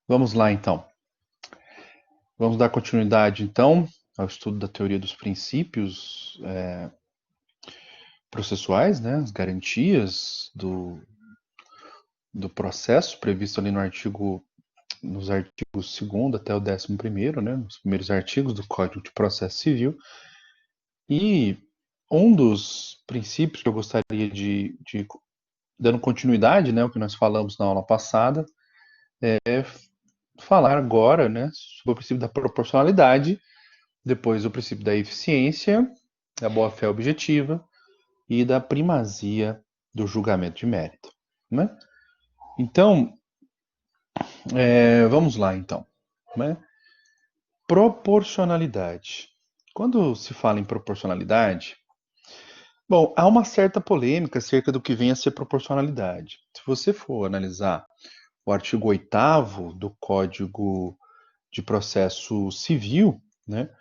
Vamos lá, então. Vamos dar continuidade, então, ao estudo da teoria dos princípios processuais, né, as garantias do processo previsto ali no nos artigos 2º até o 11º, né, nos primeiros artigos do Código de Processo Civil. E um dos princípios que eu gostaria dando continuidade, né, ao que nós falamos na aula passada, é falar agora, né, sobre o princípio da proporcionalidade, depois o princípio da eficiência, da boa-fé objetiva e da primazia do julgamento de mérito, né? Então, vamos lá, então, né? Proporcionalidade. Quando se fala em proporcionalidade, bom, há uma certa polêmica acerca do que vem a ser proporcionalidade. Se você for analisar o artigo 8º do Código de Processo Civil, né?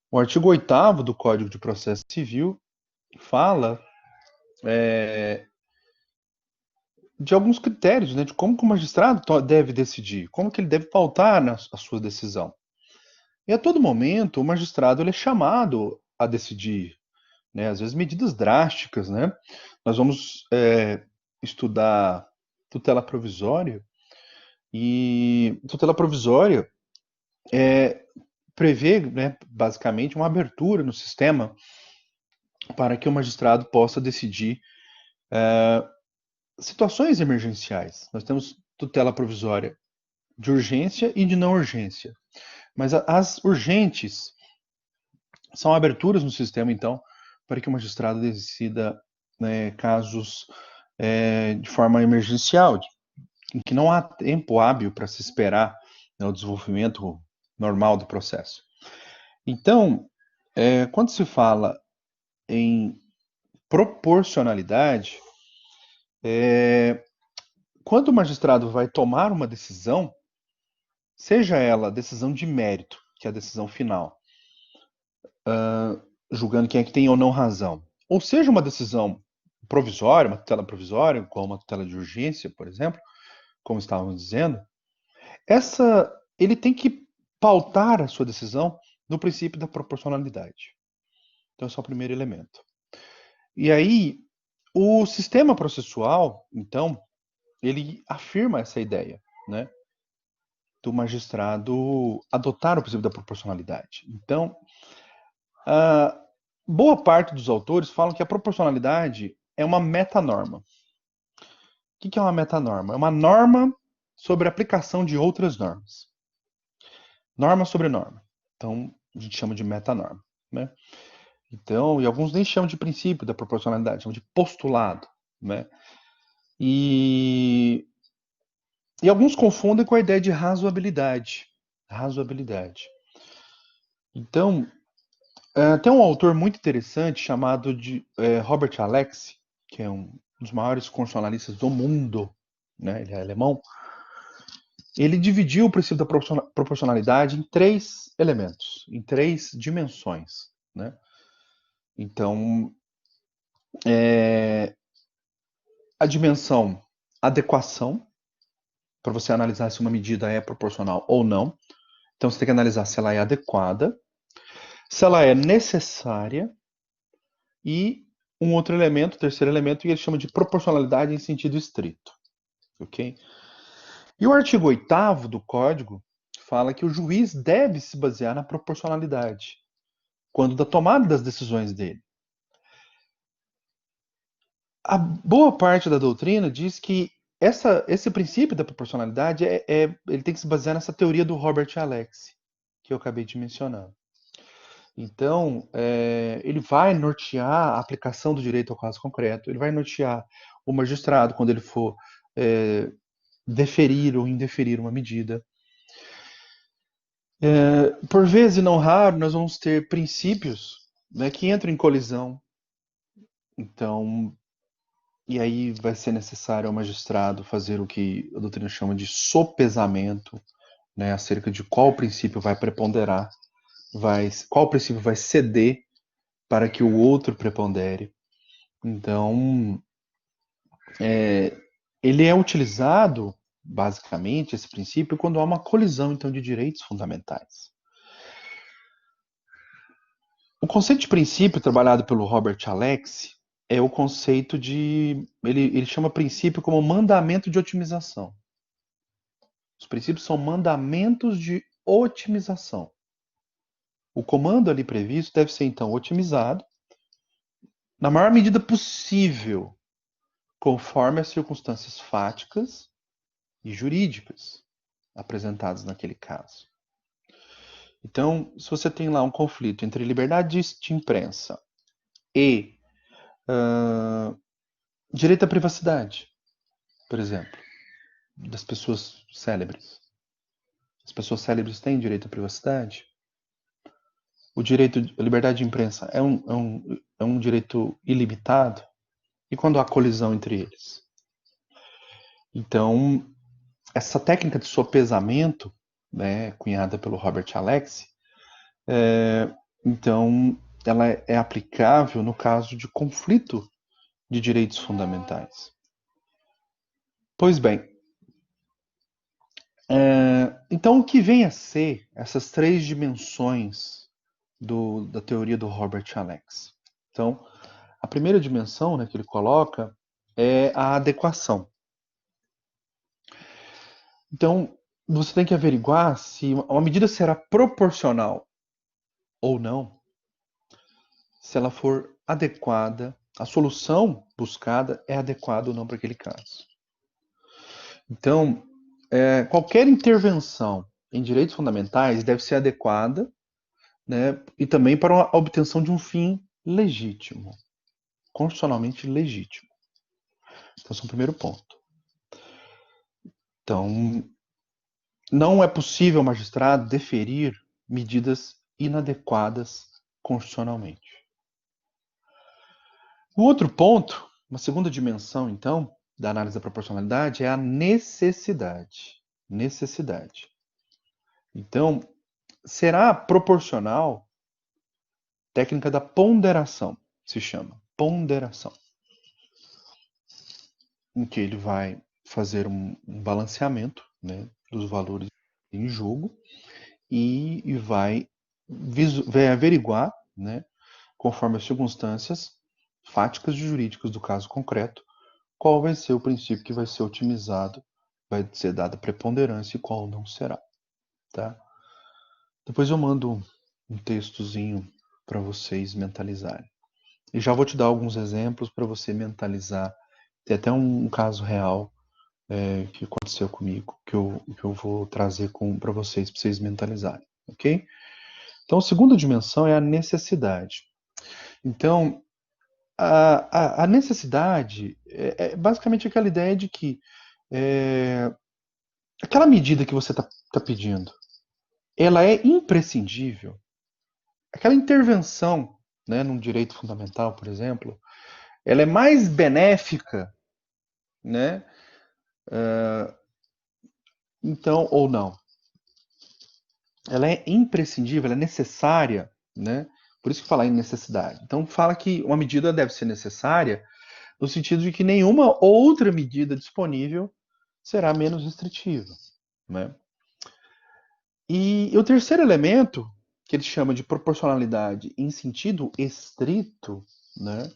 O artigo 8º do Código de Processo Civil fala de alguns critérios, né, de como que o magistrado deve decidir, como que ele deve pautar a sua decisão. E a todo momento o magistrado ele é chamado a decidir, né, às vezes medidas drásticas, né. Nós vamos estudar tutela provisória e tutela provisória prevê, né, basicamente uma abertura no sistema para que o magistrado possa decidir situações emergenciais. Nós temos tutela provisória de urgência e de não urgência. Mas as urgentes são aberturas no sistema, então, para que o magistrado decida, né, casos de forma emergencial, em que não há tempo hábil para se esperar, né, o desenvolvimento normal do processo. Então, quando se fala em proporcionalidade, quando o magistrado vai tomar uma decisão, seja ela decisão de mérito, que é a decisão final, julgando quem é que tem ou não razão, ou seja uma decisão provisória, uma tutela provisória, como uma tutela de urgência, por exemplo, como estávamos dizendo, ele tem que pautar a sua decisão no princípio da proporcionalidade. Então, esse é o primeiro elemento. E aí, o sistema processual, então, ele afirma essa ideia, né, do magistrado adotar o princípio da proporcionalidade. Então, boa parte dos autores falam que a proporcionalidade é uma metanorma. O que é uma metanorma? É uma norma sobre a aplicação de outras normas. Norma sobre norma. Então, a gente chama de metanorma, né? Então, e alguns nem chamam de princípio da proporcionalidade, chamam de postulado, né? E, e alguns confundem com a ideia de razoabilidade. Razoabilidade. Então, tem um autor muito interessante chamado de Robert Alexy, que é um dos maiores constitucionalistas do mundo, né? Ele é alemão. Ele dividiu o princípio da proporcionalidade em três elementos, em três dimensões, né? Então, a dimensão adequação, para você analisar se uma medida é proporcional ou não. Então, você tem que analisar se ela é adequada, se ela é necessária e um outro elemento, o terceiro elemento, e ele chama de proporcionalidade em sentido estrito, ok? E o artigo 8º do Código fala que o juiz deve se basear na proporcionalidade quando da tomada das decisões dele. A boa parte da doutrina diz que esse princípio da proporcionalidade ele tem que se basear nessa teoria do Robert Alexy, que eu acabei de mencionar. Então, ele vai nortear a aplicação do direito ao caso concreto, ele vai nortear o magistrado quando ele for deferir ou indeferir uma medida. Por vezes, e não raro, nós vamos ter princípios, né, que entram em colisão. Então, e aí vai ser necessário ao magistrado fazer o que a doutrina chama de sopesamento, né, acerca de qual princípio vai preponderar, qual princípio vai ceder para que o outro prepondere. Então, ele é utilizado, basicamente, esse princípio quando há uma colisão, então, de direitos fundamentais. O conceito de princípio trabalhado pelo Robert Alex é o conceito de... Ele chama princípio como mandamento de otimização. Os princípios são mandamentos de otimização. O comando ali previsto deve ser, então, otimizado na maior medida possível, conforme as circunstâncias fáticas e jurídicas apresentadas naquele caso. Então, se você tem lá um conflito entre liberdade de imprensa e direito à privacidade, por exemplo, das pessoas célebres. As pessoas célebres têm direito à privacidade? O direito, a liberdade de imprensa é um direito ilimitado? E quando há colisão entre eles? Então, essa técnica de sopesamento, né, cunhada pelo Robert Alex, então, ela é aplicável no caso de conflito de direitos fundamentais. Pois bem, então o que vem a ser essas três dimensões da teoria do Robert Alex? Então, a primeira dimensão, né, que ele coloca é a adequação. Então, você tem que averiguar se uma medida será proporcional ou não, se ela for adequada, a solução buscada é adequada ou não para aquele caso. Então, qualquer intervenção em direitos fundamentais deve ser adequada, né, e também para a obtenção de um fim legítimo, constitucionalmente legítimo. Então, esse é o primeiro ponto. Então, não é possível ao magistrado deferir medidas inadequadas constitucionalmente. O outro ponto, uma segunda dimensão, então, da análise da proporcionalidade é a necessidade. Necessidade. Então, será proporcional, técnica da ponderação, se chama ponderação, em que ele vai fazer um balanceamento, né, dos valores em jogo e vai averiguar, né, conforme as circunstâncias fáticas e jurídicas do caso concreto, qual vai ser o princípio que vai ser otimizado, vai ser dada preponderância e qual não será. Tá? Depois eu mando um textozinho para vocês mentalizarem. E já vou te dar alguns exemplos para você mentalizar. Tem até um caso real que aconteceu comigo, que eu vou trazer para vocês mentalizarem, ok? Então, a segunda dimensão é a necessidade. Então, a necessidade é basicamente aquela ideia de que aquela medida que você está pedindo, ela é imprescindível. Aquela intervenção, né, num direito fundamental, por exemplo, ela é mais benéfica, né? Então, ou não. Ela é imprescindível, ela é necessária, né? Por isso que fala em necessidade. Então, fala que uma medida deve ser necessária no sentido de que nenhuma outra medida disponível será menos restritiva, né? E o terceiro elemento, que ele chama de proporcionalidade em sentido estrito, né?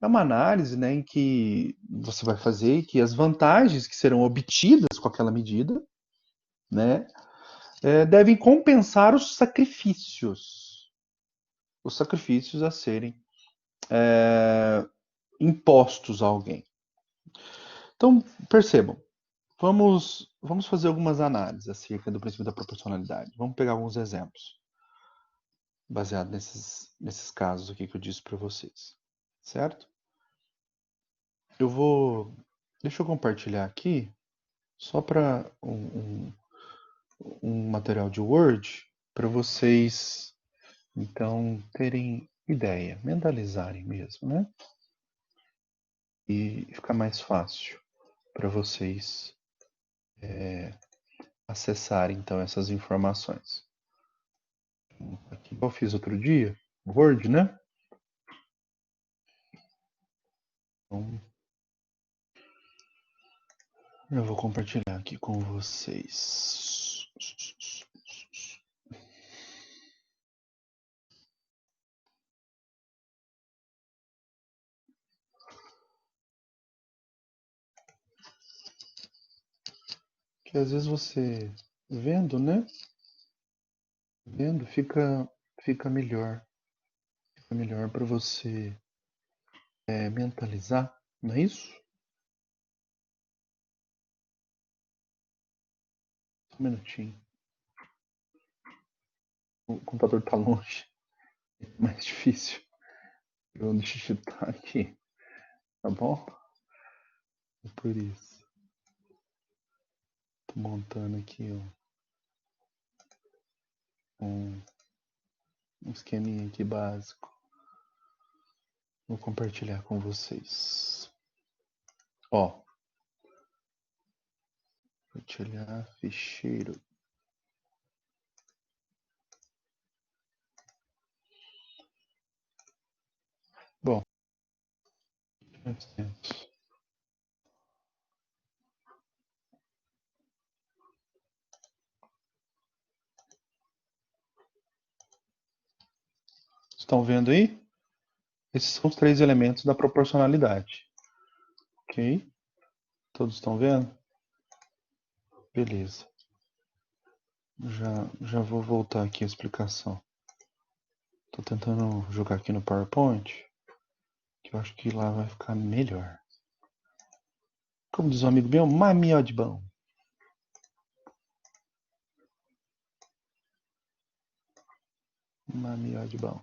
É uma análise, né, em que você vai fazer que as vantagens que serão obtidas com aquela medida, né, devem compensar os sacrifícios a serem impostos a alguém. Então, percebam, vamos fazer algumas análises acerca do princípio da proporcionalidade. Vamos pegar alguns exemplos, baseado nesses casos aqui que eu disse para vocês, certo? Deixa eu compartilhar aqui, só para um material de Word, para vocês, então, terem ideia, mentalizarem mesmo, né? E ficar mais fácil para vocês acessarem, então, essas informações. Aqui eu fiz outro dia, Word, né? Então, Eu vou compartilhar aqui com vocês. Que às vezes você vendo, né? Vendo fica melhor. Fica melhor para você mentalizar, não é isso? Só um minutinho. O computador tá longe. É mais difícil. Eu digitar aqui, tá bom? É por isso. Tô montando aqui um esqueminha aqui básico. Vou compartilhar com vocês. Ó, compartilhar ficheiro. Bom, estão vendo aí? Esses são os 3 elementos da proporcionalidade. Ok? Todos estão vendo? Beleza. Já vou voltar aqui a explicação. Tô tentando jogar aqui no PowerPoint, que eu acho que lá vai ficar melhor. Como diz um amigo meu, mamio de bom. Mamio de bom.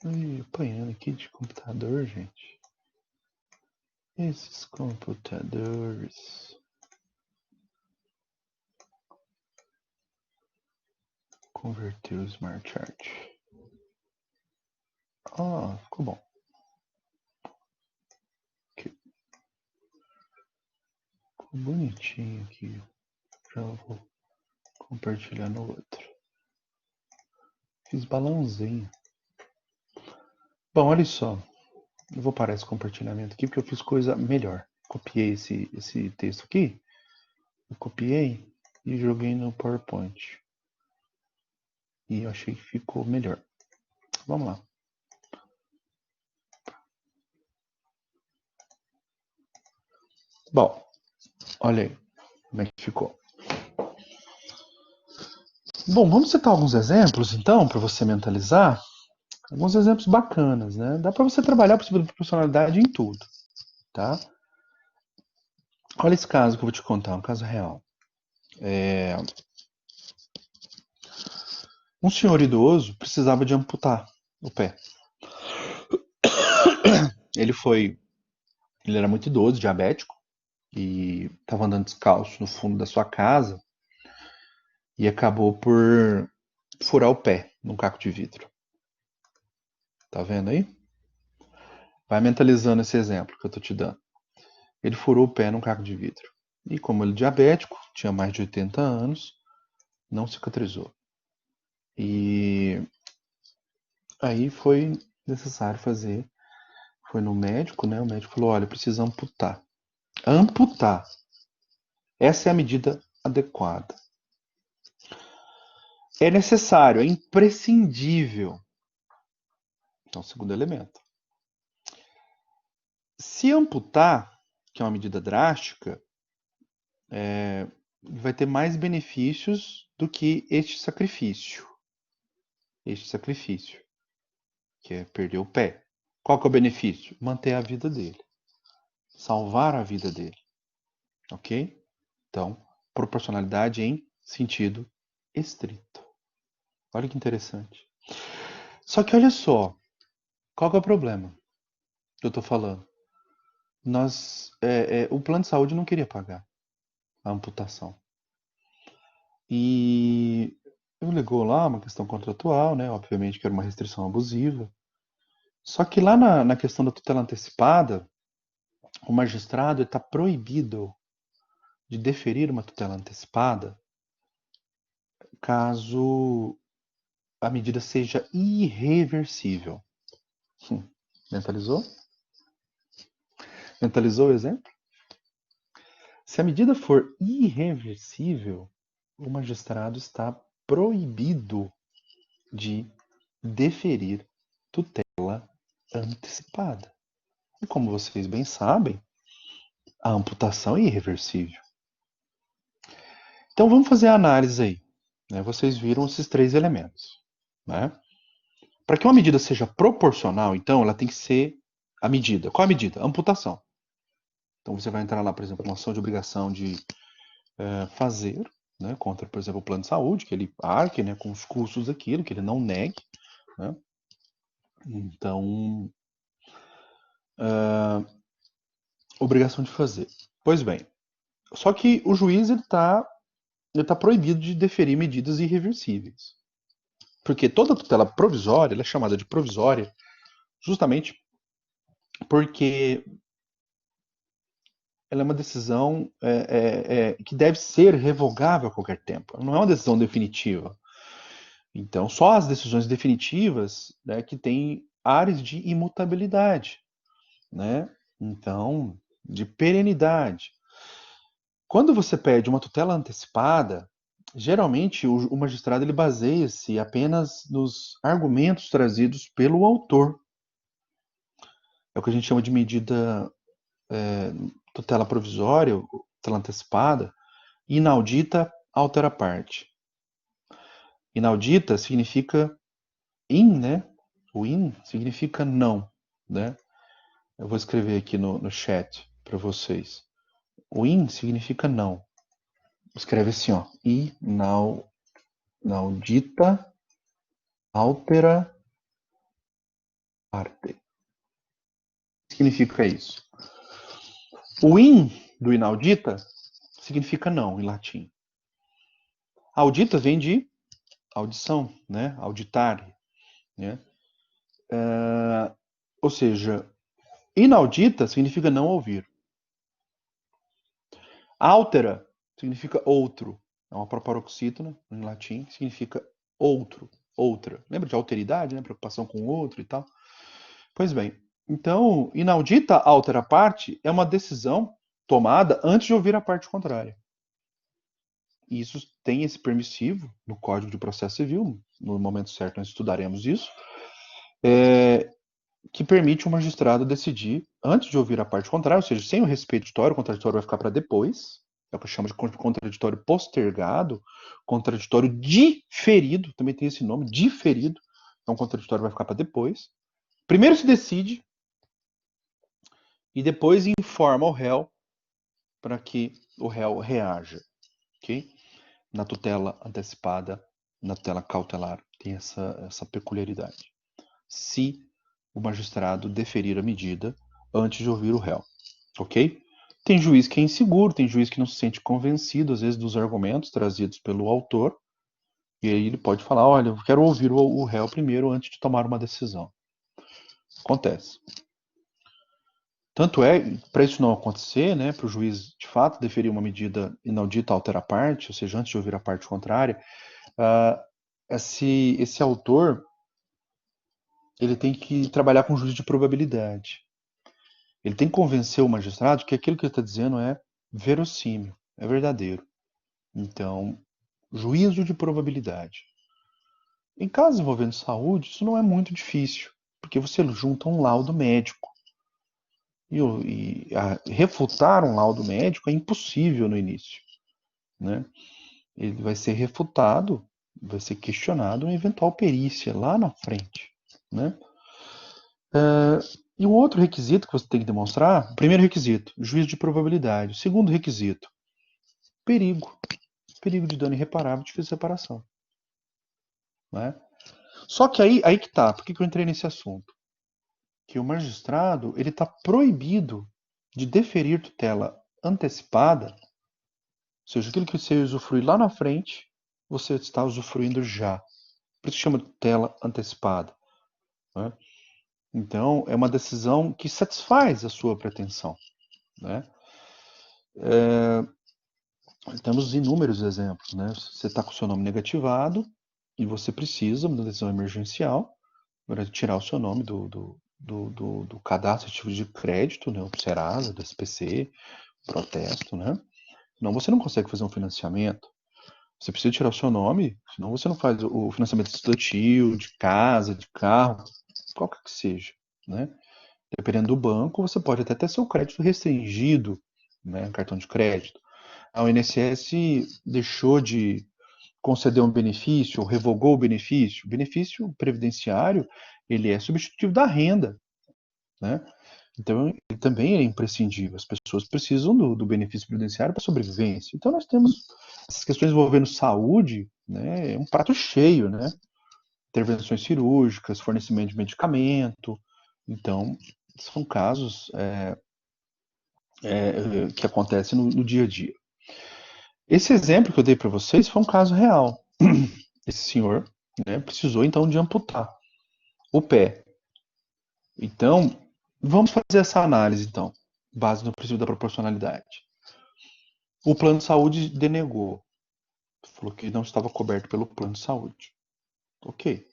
Ih, apanhando aqui de computador, gente. Esses computadores. Converter o Smart Chart. Ah, ficou bom. Aqui. Ficou bonitinho aqui. Já vou compartilhar no outro. Fiz balãozinho. Bom, olha só. Eu vou parar esse compartilhamento aqui porque eu fiz coisa melhor. Copiei esse texto aqui. Eu copiei e joguei no PowerPoint. E eu achei que ficou melhor. Vamos lá. Bom, olha aí como é que ficou. Bom, vamos citar alguns exemplos então para você mentalizar. Alguns exemplos bacanas, né? Dá para você trabalhar por cima da proporcionalidade em tudo, tá? Olha esse caso que eu vou te contar, um caso real. Um senhor idoso precisava de amputar o pé. Ele era muito idoso, diabético, e estava andando descalço no fundo da sua casa e acabou por furar o pé num caco de vidro. Tá vendo aí? Vai mentalizando esse exemplo que eu tô te dando. Ele furou o pé num caco de vidro. E como ele é diabético, tinha mais de 80 anos, não cicatrizou. E aí foi necessário fazer, foi no médico, né? O médico falou: olha, precisa amputar. Amputar. Essa é a medida adequada. É necessário, é imprescindível. Então, segundo elemento. Se amputar, que é uma medida drástica, vai ter mais benefícios do que este sacrifício. Este sacrifício, que é perder o pé. Qual que é o benefício? Manter a vida dele. Salvar a vida dele. Ok? Então, proporcionalidade em sentido estrito. Olha que interessante. Só que olha só, qual que é o problema que eu estou falando? O plano de saúde não queria pagar a amputação. E eu legou lá uma questão contratual, né? Obviamente que era uma restrição abusiva. Só que lá na questão da tutela antecipada, o magistrado está proibido de deferir uma tutela antecipada caso a medida seja irreversível. Mentalizou? Mentalizou o exemplo? Se a medida for irreversível, o magistrado está proibido de deferir tutela antecipada. E como vocês bem sabem, a amputação é irreversível. Então vamos fazer a análise aí. Né? Vocês viram esses três elementos. Né? Para que uma medida seja proporcional, então, ela tem que ser a medida. Qual a medida? A amputação. Então você vai entrar lá, por exemplo, uma ação de obrigação de fazer, né, contra, por exemplo, o plano de saúde, que ele arque, né, com os custos daquilo, que ele não negue. Né? Então, obrigação de fazer. Pois bem, só que o juiz ele tá proibido de deferir medidas irreversíveis. Porque toda tutela provisória ela é chamada de provisória justamente porque ela é uma decisão que deve ser revogável a qualquer tempo. Ela não é uma decisão definitiva. Então, só as decisões definitivas, né, que têm áreas de imutabilidade, né? Então, de perenidade. Quando você pede uma tutela antecipada, geralmente o magistrado ele baseia-se apenas nos argumentos trazidos pelo autor. É o que a gente chama de medida tutela provisória, tutela antecipada, inaudita altera parte. Inaudita significa né? O in significa não, né? Eu vou escrever aqui no chat para vocês. O in significa não. Escreve assim, ó. Inaudita altera parte. O que significa isso? O in do inaudita significa não em latim. Audita vem de audição, né? Auditare, né? Ou seja, inaudita significa não ouvir. Altera significa outro. É uma proparoxítona em latim, que significa outro, outra. Lembra de alteridade, né? Preocupação com o outro e tal. Pois bem, então, inaudita altera parte é uma decisão tomada antes de ouvir a parte contrária. E isso tem esse permissivo no Código de Processo Civil, no momento certo nós estudaremos isso, que permite o magistrado decidir antes de ouvir a parte contrária, ou seja, sem o respeito-ditório, o contraditório vai ficar para depois, é o que eu chamo de contraditório postergado, contraditório diferido, também tem esse nome, diferido, então o contraditório vai ficar para depois. Primeiro se decide e depois informa o réu para que o réu reaja, ok? Na tutela antecipada, na tutela cautelar, tem essa peculiaridade. Se o magistrado deferir a medida antes de ouvir o réu, ok? Tem juiz que é inseguro, tem juiz que não se sente convencido, às vezes, dos argumentos trazidos pelo autor, e aí ele pode falar, olha, eu quero ouvir o réu primeiro antes de tomar uma decisão. Acontece. Tanto é, para isso não acontecer, né, para o juiz, de fato, deferir uma medida inaudita altera parte, ou seja, antes de ouvir a parte contrária, esse autor ele tem que trabalhar com juízo de probabilidade. Ele tem que convencer o magistrado que aquilo que ele está dizendo é verossímil, é verdadeiro. Então, juízo de probabilidade. Em casos envolvendo saúde, isso não é muito difícil, porque você junta um laudo médico. Refutar um laudo médico é impossível no início. Né? Ele vai ser refutado, vai ser questionado uma eventual perícia lá na frente. Né? E o outro requisito que você tem que demonstrar, o primeiro requisito, juízo de probabilidade. O segundo requisito, perigo. Perigo de dano irreparável, difícil reparação. Né? Só que aí que tá, por que eu entrei nesse assunto? Que o magistrado ele está proibido de deferir tutela antecipada, ou seja, aquilo que você usufrui lá na frente, você está usufruindo já. Por isso que chama de tutela antecipada. Né? Então, é uma decisão que satisfaz a sua pretensão. Né? Temos inúmeros exemplos. Né? Você está com o seu nome negativado e você precisa de uma decisão emergencial para tirar o seu nome do cadastro ativo de crédito, né, o Serasa, do SPC, protesto, né? Senão você não consegue fazer um financiamento. Você precisa tirar o seu nome, senão você não faz o financiamento estudantil, de casa, de carro, qualquer que seja, né? Dependendo do banco, você pode até ter seu crédito restringido, né, cartão de crédito. A INSS deixou de conceder um benefício, ou revogou o benefício. O benefício previdenciário, ele é substitutivo da renda, né? Então, ele também é imprescindível. As pessoas precisam do benefício previdenciário para sobrevivência. Então, nós temos essas questões envolvendo saúde, né? É um prato cheio, né? Intervenções cirúrgicas, fornecimento de medicamento. Então, são casos que acontecem no dia a dia. Esse exemplo que eu dei para vocês foi um caso real. Esse senhor, né, precisou então de amputar o pé. Então, vamos fazer essa análise então, base no princípio da proporcionalidade. O plano de saúde denegou, falou que não estava coberto pelo plano de saúde. Ok.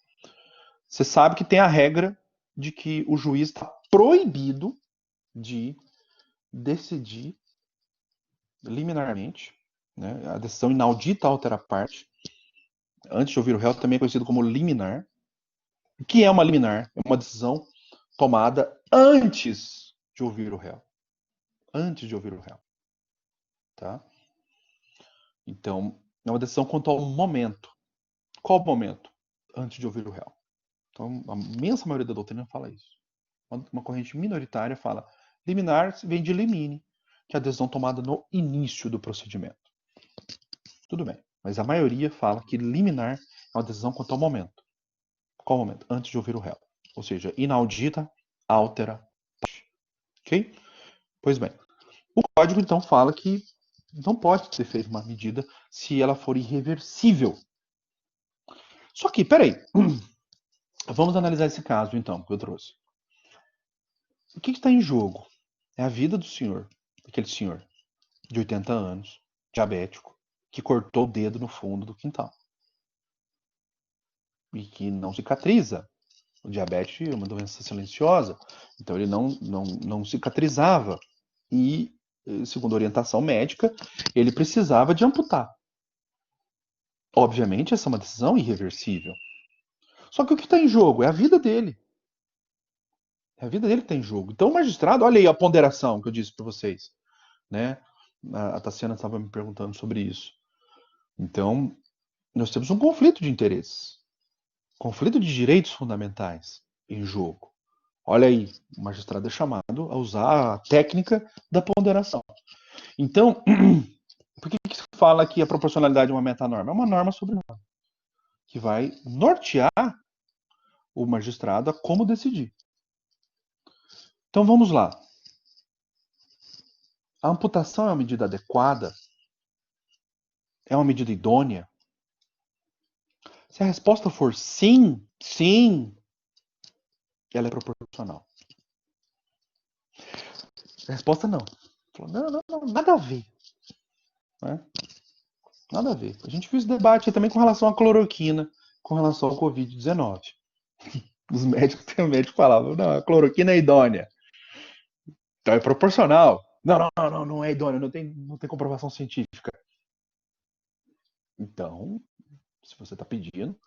Você sabe que tem a regra de que o juiz está proibido de decidir liminarmente, né? A decisão inaudita altera parte. Antes de ouvir o réu, também é conhecido como liminar. O que é uma liminar? É uma decisão tomada antes de ouvir o réu. Antes de ouvir o réu. Tá? Então, é uma decisão quanto ao momento. Qual momento? Antes de ouvir o réu. Então, a imensa maioria da doutrina fala isso. Uma corrente minoritária fala liminar vem de limine, que é a decisão tomada no início do procedimento. Tudo bem. Mas a maioria fala que liminar é uma decisão quanto ao momento. Qual momento? Antes de ouvir o réu. Ou seja, inaudita, altera. Ok? Pois bem. O código, então, fala que não pode ser feita uma medida se ela for irreversível. Só que, peraí. Vamos analisar esse caso, então, que eu trouxe. O que está em jogo? É a vida do senhor, daquele senhor de 80 anos, diabético, que cortou o dedo no fundo do quintal. E que não cicatriza. O diabetes é uma doença silenciosa, então ele não cicatrizava. E, segundo a orientação médica, ele precisava de amputar. Obviamente, essa é uma decisão irreversível. Só que o que está em jogo é a vida dele. É a vida dele que está em jogo. Então, o magistrado, olha aí a ponderação que eu disse para vocês. Né? A Tassiana estava me perguntando sobre isso. Então, nós temos um conflito de interesses. Conflito de direitos fundamentais em jogo. Olha aí, o magistrado é chamado a usar a técnica da ponderação. Então, por que se fala que a proporcionalidade é uma metanorma? É uma norma sobre norma, que vai nortear o magistrado a como decidir. Então vamos lá. A amputação é uma medida adequada? É uma medida idônea? Se a resposta for sim, sim, ela é proporcional. A resposta não. Não, nada a ver. Né? Nada a ver. A gente viu esse debate também com relação à cloroquina, com relação ao Covid-19. Os médicos, tem um médico que falava, não, a cloroquina é idônea. Então é proporcional. Não é idônea, não tem comprovação científica. Então, se você está pedindo,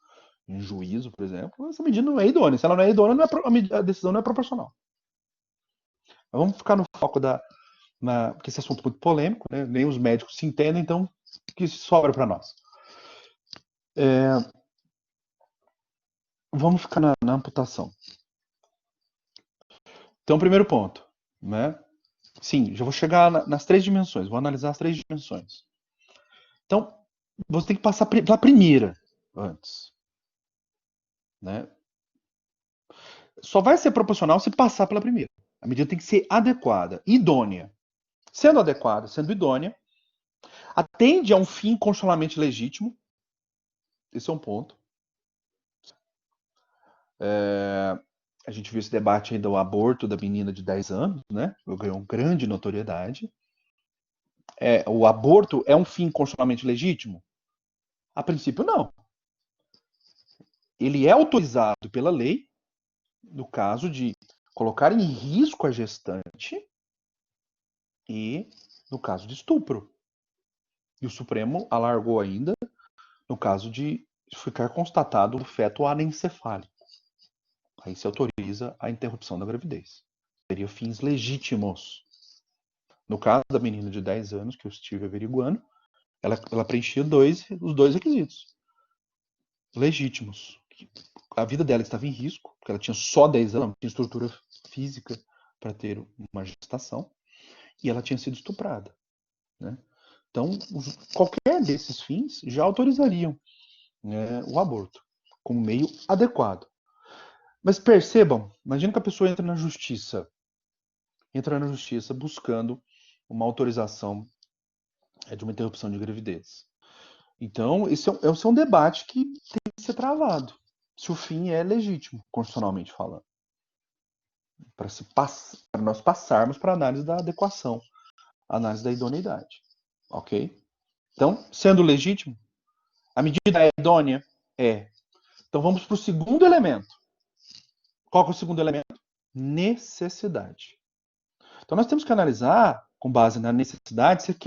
em juízo, por exemplo, essa medida não é idônea. Se ela não é idônea, a decisão não é proporcional. Mas vamos ficar no foco porque esse assunto é muito polêmico, né? Nem os médicos se entendem, então o que sobra para nós? Vamos ficar na amputação. Então, primeiro ponto, né? Sim, já vou chegar nas três dimensões, vou analisar as três dimensões. Então, você tem que passar pela primeira antes, né? Só vai ser proporcional se passar pela primeira. A medida tem que ser adequada, idônea. Sendo adequada, sendo idônea, atende a um fim constitucionalmente legítimo. Esse é um ponto. A gente viu esse debate aí do aborto da menina de 10 anos, né? Ganhou grande notoriedade. O aborto é um fim constitucionalmente legítimo? A princípio, não. Ele é autorizado pela lei, no caso de colocar em risco a gestante e no caso de estupro. E o Supremo alargou ainda no caso de ficar constatado o feto anencefálico. Aí se autoriza a interrupção da gravidez. Seria fins legítimos. No caso da menina de 10 anos, que eu estive averiguando, ela preenchia os dois requisitos legítimos. A vida dela estava em risco, porque ela tinha só 10 anos, não tinha estrutura física para ter uma gestação, e ela tinha sido estuprada. Né? Então, qualquer desses fins já autorizariam, né, o aborto como meio adequado. Mas percebam, imagina que a pessoa entra na justiça buscando uma autorização de uma interrupção de gravidez. Então, esse é um debate que tem que ser travado, se o fim é legítimo, constitucionalmente falando, para nós passarmos para a análise da adequação, análise da idoneidade, ok? Então, sendo legítimo, a medida é idônea? É. Então, vamos para o segundo elemento. Qual que é o segundo elemento? Necessidade. Então, nós temos que analisar, com base na necessidade, se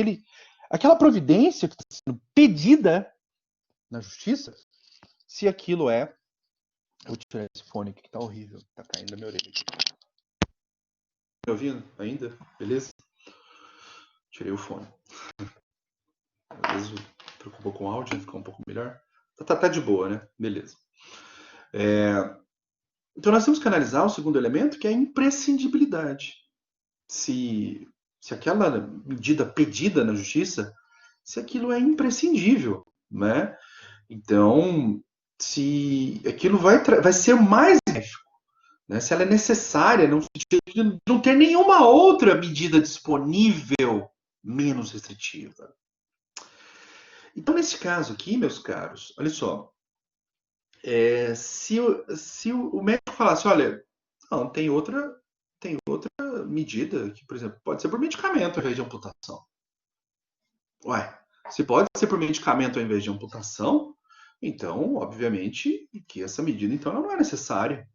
aquela providência que está sendo pedida na justiça, se aquilo é... Eu vou tirar esse fone aqui que tá horrível, tá caindo na minha orelha aqui. Me ouvindo ainda? Beleza? Tirei o fone. Às vezes preocupa com o áudio, ficar um pouco melhor. Tá de boa, né? Beleza. Então nós temos que analisar o segundo elemento, que é a imprescindibilidade. Se aquela medida pedida na justiça, se aquilo é imprescindível, né? Então, se aquilo vai ser mais benéfico, né? Se ela é necessária, no sentido de não ter nenhuma outra medida disponível menos restritiva. Então, nesse caso aqui, meus caros, olha só, se o médico falasse, olha, não, tem outra medida, que, por exemplo, pode ser por medicamento ao invés de amputação. Ué, se pode ser por medicamento ao invés de amputação, então, obviamente, que essa medida então não é necessária.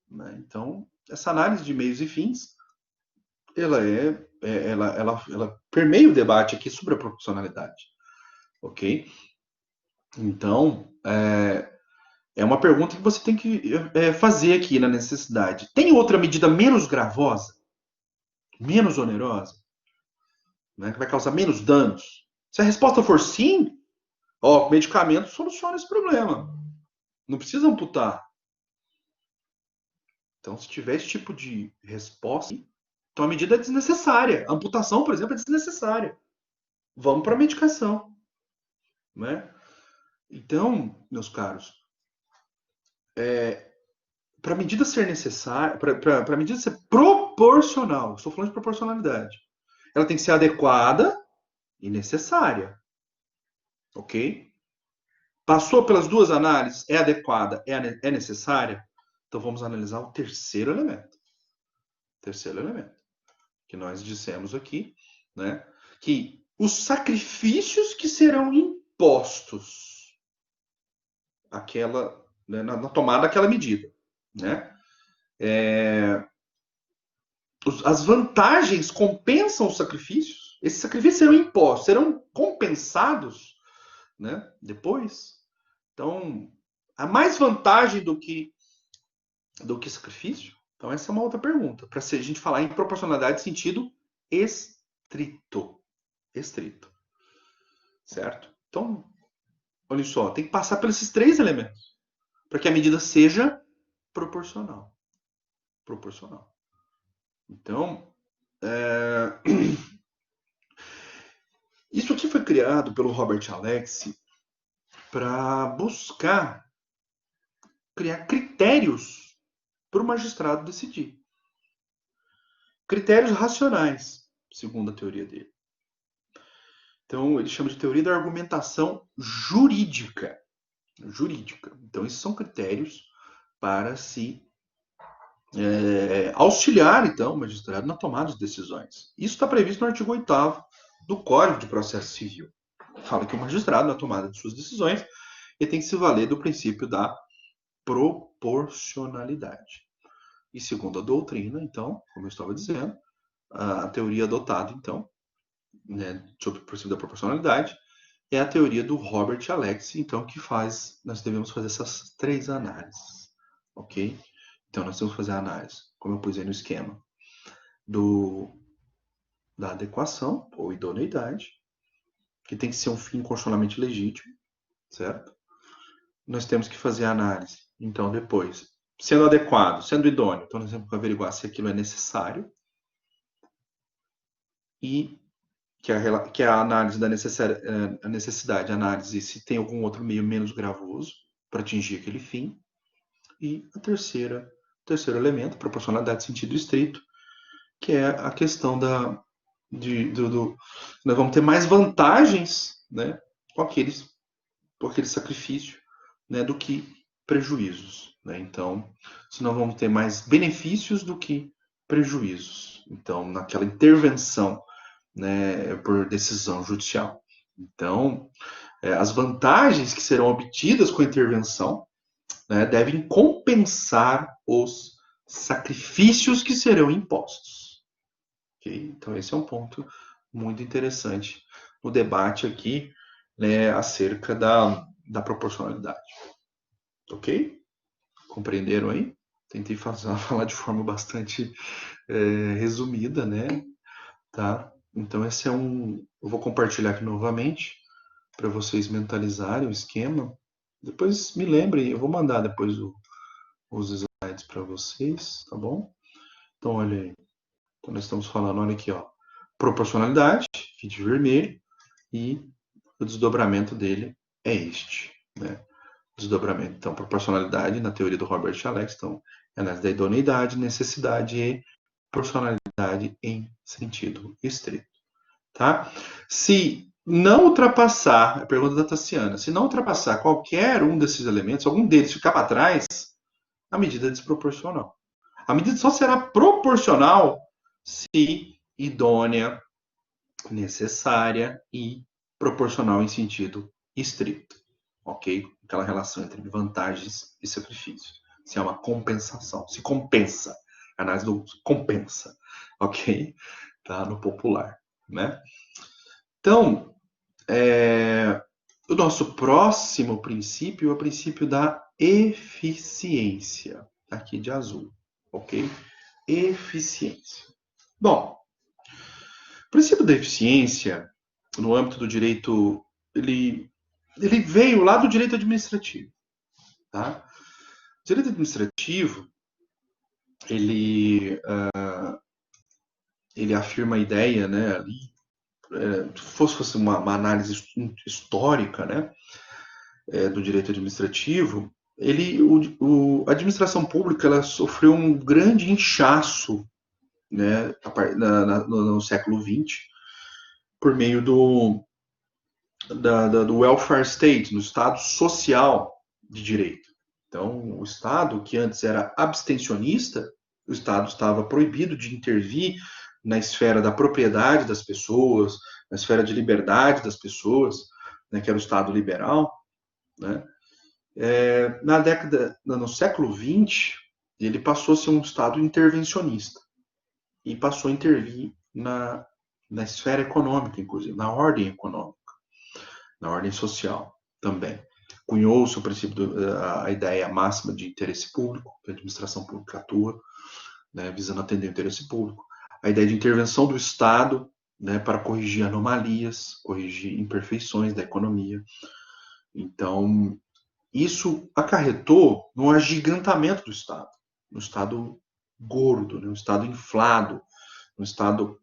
Né? Então, essa análise de meios e fins, ela permeia o debate aqui sobre a proporcionalidade. Ok? Então, é uma pergunta que você tem que fazer aqui na necessidade. Tem outra medida menos gravosa? Menos onerosa? Né, que vai causar menos danos? Se a resposta for sim, o medicamento soluciona esse problema. Não precisa amputar. Então, se tiver esse tipo de resposta, então a medida é desnecessária. A amputação, por exemplo, é desnecessária. Vamos para a medicação. Né? Então, meus caros, para a medida ser necessária, para a medida ser proporcional, estou falando de proporcionalidade, ela tem que ser adequada e necessária. Ok? Passou pelas duas análises, é adequada, é necessária? Então vamos analisar o terceiro elemento. Terceiro elemento. Que nós dissemos aqui, né? Que os sacrifícios que serão impostos na tomada daquela medida, né? As vantagens compensam os sacrifícios. Esses sacrifícios serão impostos, serão compensados, né? Depois. Então, há mais vantagem do que sacrifício? Então, essa é uma outra pergunta. Para a gente falar em proporcionalidade em sentido estrito. Estrito. Certo? Então, olha só, tem que passar por esses três elementos para que a medida seja proporcional. Proporcional. Então, isso aqui foi criado pelo Robert Alexy para buscar criar critérios para o magistrado decidir. Critérios racionais, segundo a teoria dele. Então, ele chama de teoria da argumentação jurídica. Então, esses são critérios para se auxiliar, então, o magistrado na tomada de decisões. Isso está previsto no artigo 8º do Código de Processo Civil. Fala que o magistrado, na tomada de suas decisões, ele tem que se valer do princípio da proporcionalidade. E segundo a doutrina, então, como eu estava dizendo, a teoria adotada, então, né, sobre o princípio da proporcionalidade, é a teoria do Robert Alex, então, que faz, nós devemos fazer essas 3 análises, ok? Então, nós temos que fazer a análise, como eu pus aí no esquema, da adequação, ou idoneidade, que tem que ser um fim constitucionalmente legítimo, certo? Nós temos que fazer a análise, então, depois, sendo adequado, sendo idôneo, então nós temos que averiguar se aquilo é necessário, e que é a análise da necessidade, a análise se tem algum outro meio menos gravoso para atingir aquele fim. E o terceiro elemento, proporcionalidade de sentido estrito, que é a questão nós vamos ter mais vantagens, né, com aquele sacrifício, né, do que prejuízos, né? Então, se nós vamos ter mais benefícios do que prejuízos. Então, naquela intervenção, né, por decisão judicial. Então, as vantagens que serão obtidas com a intervenção, né, devem compensar os sacrifícios que serão impostos. Okay? Então, esse é um ponto muito interessante no debate aqui, né, acerca da proporcionalidade. Ok? Compreenderam aí? Tentei falar de forma bastante resumida, né? Tá? Então, esse é eu vou compartilhar aqui novamente para vocês mentalizarem o esquema. Depois me lembrem, eu vou mandar depois os slides para vocês, tá bom? Então, olha aí. Então, nós estamos falando, olha aqui, ó. Proporcionalidade, aqui de vermelho, e o desdobramento dele é este, né? Desdobramento. Então, proporcionalidade, na teoria do Robert Alex, então, é análise da idoneidade, necessidade e proporcionalidade em sentido estrito, tá? Se não ultrapassar, a pergunta da Tassiana, se não ultrapassar qualquer um desses elementos, algum deles ficar para trás, a medida é desproporcional. A medida só será proporcional se idônea, necessária e proporcional em sentido estrito, ok? Aquela relação entre vantagens e sacrifícios. Se é uma compensação, se compensa. A análise do compensa, ok? Tá no popular, né? Então, o nosso próximo princípio é o princípio da eficiência, aqui de azul, ok? Eficiência. Bom, o princípio da eficiência, no âmbito do direito, ele veio lá do direito administrativo, tá? O direito administrativo, ele afirma a ideia, né, ali, se fosse uma análise histórica, né, do direito administrativo, a administração pública ela sofreu um grande inchaço, né, no século XX, por meio do welfare state, no Estado social de direito. Então, o Estado, que antes era abstencionista, o Estado estava proibido de intervir na esfera da propriedade das pessoas, na esfera de liberdade das pessoas, né, que era o Estado liberal, né? No século XX, ele passou a ser um Estado intervencionista e passou a intervir na esfera econômica, inclusive, na ordem econômica, na ordem social também. Cunhou-se o princípio, a ideia máxima de interesse público, que a administração pública atua, né, visando atender o interesse público. A ideia de intervenção do Estado, né, para corrigir anomalias, corrigir imperfeições da economia. Então, isso acarretou no agigantamento do Estado, no Estado gordo, no Estado inflado, no Estado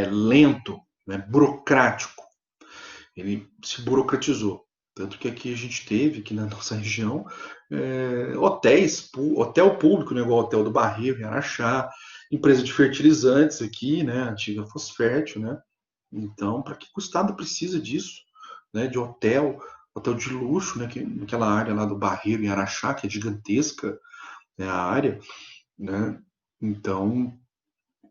lento, né, burocrático. Ele se burocratizou. Tanto que aqui a gente teve, aqui na nossa região, hotel público, né, igual o Hotel do Barreiro, em Araxá, empresa de fertilizantes aqui, né, antiga Fosfértil, né? Então, para que o Estado precisa disso, né, de hotel de luxo, né, naquela área lá do Barreiro, em Araxá, que é gigantesca, né, a área, né? Então,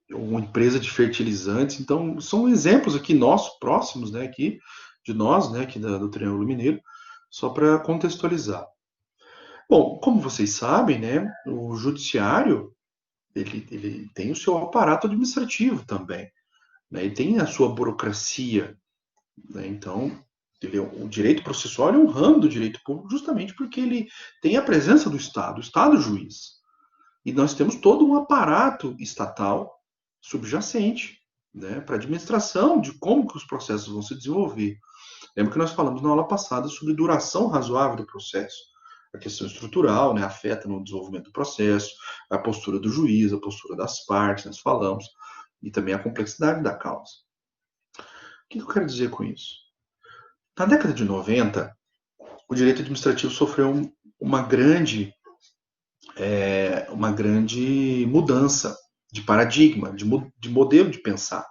uma empresa de fertilizantes. Então, são exemplos aqui nossos, próximos, né, aqui, de nós, né, aqui do Triângulo Mineiro, só para contextualizar. Bom, como vocês sabem, né, o judiciário ele tem o seu aparato administrativo também, né, e tem a sua burocracia, né, então o direito processual é um ramo do direito público justamente porque ele tem a presença do Estado, o Estado juiz. E nós temos todo um aparato estatal subjacente, né, para administração de como que os processos vão se desenvolver. Lembra que nós falamos na aula passada sobre duração razoável do processo. A questão estrutural, né, afeta no desenvolvimento do processo, a postura do juiz, a postura das partes, nós falamos, e também a complexidade da causa. O que eu quero dizer com isso? Na década de 90, o direito administrativo sofreu uma grande mudança de paradigma, de modelo de pensar.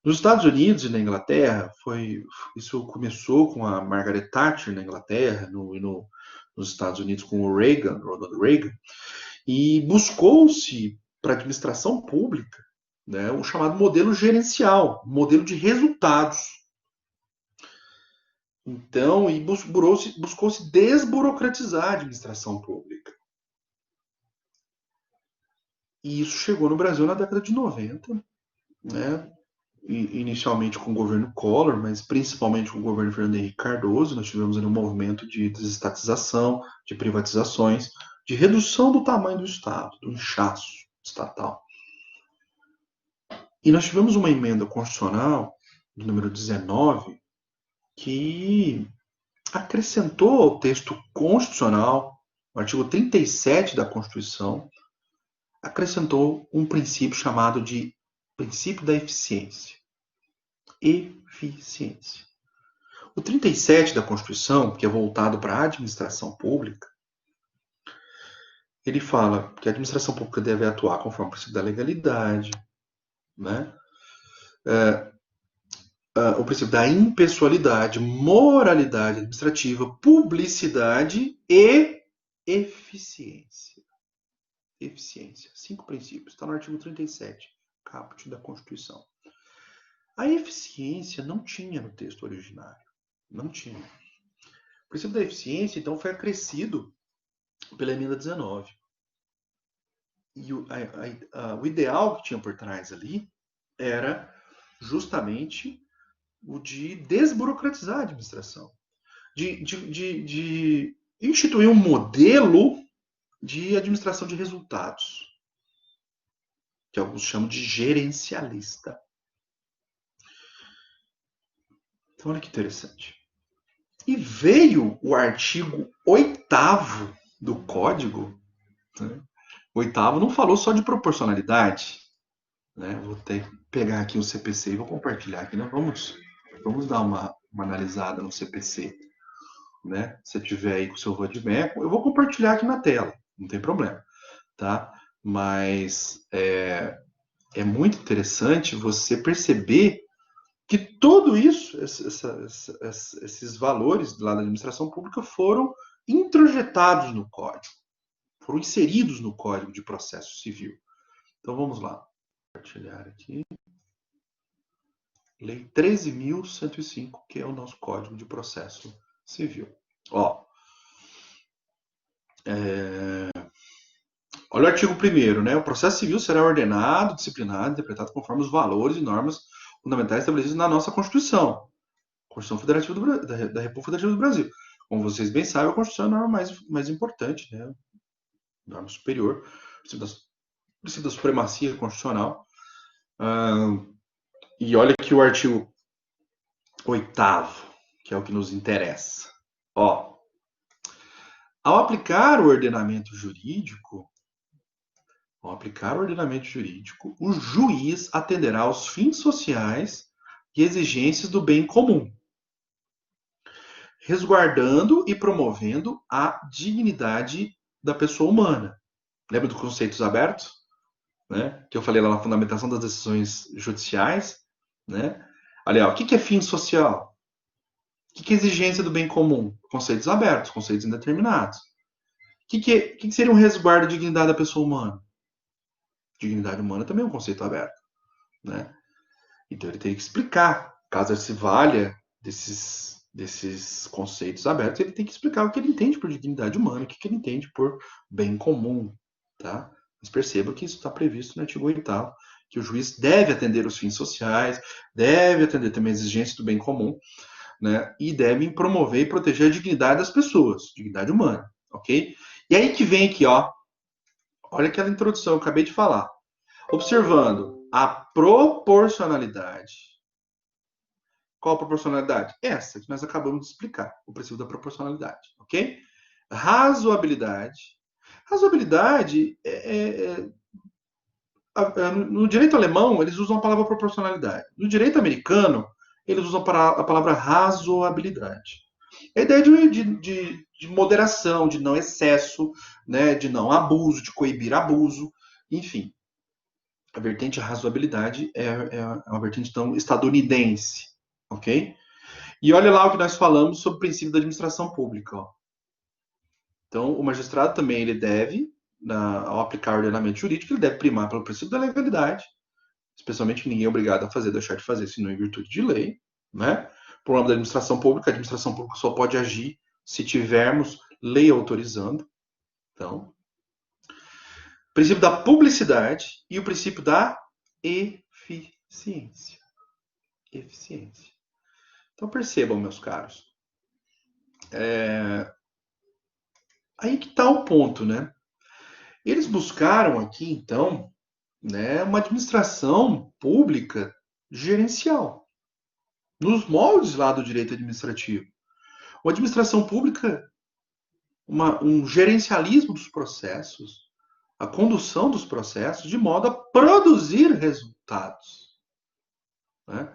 Nos Estados Unidos e na Inglaterra, isso começou com a Margaret Thatcher na Inglaterra, nos Estados Unidos com o Ronald Reagan, e buscou-se para a administração pública, né, o chamado modelo gerencial, modelo de resultados. Então, buscou-se desburocratizar a administração pública. E isso chegou no Brasil na década de 90, né? Inicialmente com o governo Collor, mas principalmente com o governo Fernando Henrique Cardoso. Nós tivemos ali um movimento de desestatização, de privatizações, de redução do tamanho do Estado, do inchaço estatal. E nós tivemos uma emenda constitucional, de número 19, que acrescentou ao texto constitucional, no artigo 37 da Constituição, acrescentou um princípio chamado de princípio da eficiência. Eficiência. O 37 da Constituição, que é voltado para a administração pública, ele fala que a administração pública deve atuar conforme o princípio da legalidade, né? O princípio da impessoalidade, moralidade administrativa, publicidade e eficiência. Eficiência. 5 princípios. Está no artigo 37, caput da Constituição. A eficiência não tinha no texto originário. Não tinha. O princípio da eficiência, então, foi acrescido pela emenda 19. E o ideal que tinha por trás ali era justamente o de desburocratizar a administração, de instituir um modelo de administração de resultados, que alguns chamam de gerencialista. Então, olha que interessante. E veio o artigo 8º do Código, né? O 8º não falou só de proporcionalidade, né? Vou até pegar aqui o CPC e vou compartilhar aqui, né? Vamos dar uma analisada no CPC, né? Se tiver aí com o seu Rodmeco, eu vou compartilhar aqui na tela, não tem problema, tá? Mas é muito interessante você perceber que tudo isso, esses valores lá da administração pública foram introjetados no código, foram inseridos no Código de Processo Civil. Então vamos lá. Compartilhar aqui. Lei 13.105, que é o nosso Código de Processo Civil. Ó, olha o artigo 1º, né? O processo civil será ordenado, disciplinado, interpretado conforme os valores e normas fundamentais estabelecidos na nossa Constituição. Constituição Federativa da República Federativa do Brasil. Como vocês bem sabem, a Constituição é a norma mais importante, né? Norma superior, princípio da supremacia constitucional. E olha aqui o artigo 8º, que é o que nos interessa. Ó, ao aplicar o ordenamento jurídico, o juiz atenderá aos fins sociais e exigências do bem comum, resguardando e promovendo a dignidade da pessoa humana. Lembra dos conceitos abertos? Né? Que eu falei lá na fundamentação das decisões judiciais, né? Olha, o que é fim social? O que é exigência do bem comum? Conceitos abertos, conceitos indeterminados. O que seria um resguardo da dignidade da pessoa humana? Dignidade humana também é um conceito aberto, né? Então ele teria que explicar, caso ele se valha desses conceitos abertos, ele tem que explicar o que ele entende por dignidade humana, o que ele entende por bem comum, tá? Mas perceba que isso está previsto no artigo 8º, que o juiz deve atender os fins sociais, deve atender também as exigências do bem comum, né? E deve promover e proteger a dignidade das pessoas, dignidade humana, ok? E aí que vem aqui, ó, olha aquela introdução que eu acabei de falar. Observando a proporcionalidade. Qual a proporcionalidade? Essa que nós acabamos de explicar, o princípio da proporcionalidade, ok? Razoabilidade. Razoabilidade no direito alemão, eles usam a palavra proporcionalidade. No direito americano, eles usam a palavra razoabilidade. A ideia de moderação, de não excesso, né, de não abuso, de coibir abuso, enfim. A vertente razoabilidade é uma vertente então estadunidense, ok? E olha lá o que nós falamos sobre o princípio da administração pública. Ó. Então, o magistrado também ele deve, ao aplicar o ordenamento jurídico, ele deve primar pelo princípio da legalidade, especialmente que ninguém é obrigado a fazer, deixar de fazer, senão em virtude de lei, né? Por nome da administração pública, a administração pública só pode agir se tivermos lei autorizando. Então, o princípio da publicidade e o princípio da eficiência. Eficiência. Então percebam, meus caros. Aí que está o ponto, né? Eles buscaram aqui, então, né, uma administração pública gerencial, nos moldes lá do direito administrativo. Uma administração pública, um gerencialismo dos processos, a condução dos processos, de modo a produzir resultados. Né?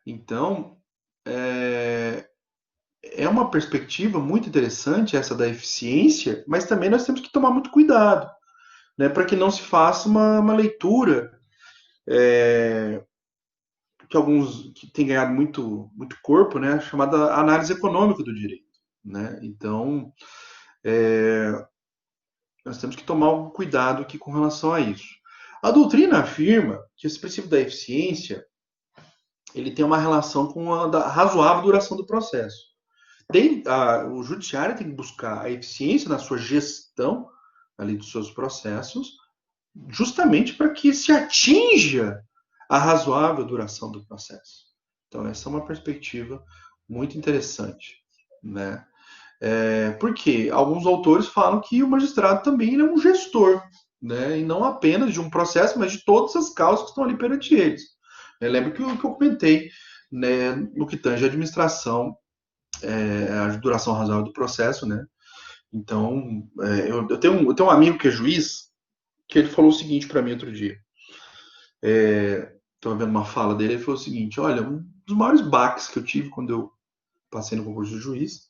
Então, é uma perspectiva muito interessante essa da eficiência, mas também nós temos que tomar muito cuidado, né, para que não se faça uma leitura que alguns que tem ganhado muito corpo, né, chamada análise econômica do direito. Né? Então, nós temos que tomar um cuidado aqui com relação a isso. A doutrina afirma que esse princípio da eficiência ele tem uma relação com a razoável duração do processo. O judiciário tem que buscar a eficiência na sua gestão ali dos seus processos, justamente para que se atinja a razoável duração do processo. Então, essa é uma perspectiva muito interessante. Né? Porque alguns autores falam que o magistrado também é um gestor, né? E não apenas de um processo, mas de todas as causas que estão ali perante eles. Lembra que eu comentei, né, no que tange a administração, a duração razoável do processo, né? Então, eu tenho um amigo que é juiz, que ele falou o seguinte para mim outro dia. Estava vendo uma fala dele, ele falou o seguinte: olha, um dos maiores baques que eu tive quando eu passei no concurso de juiz,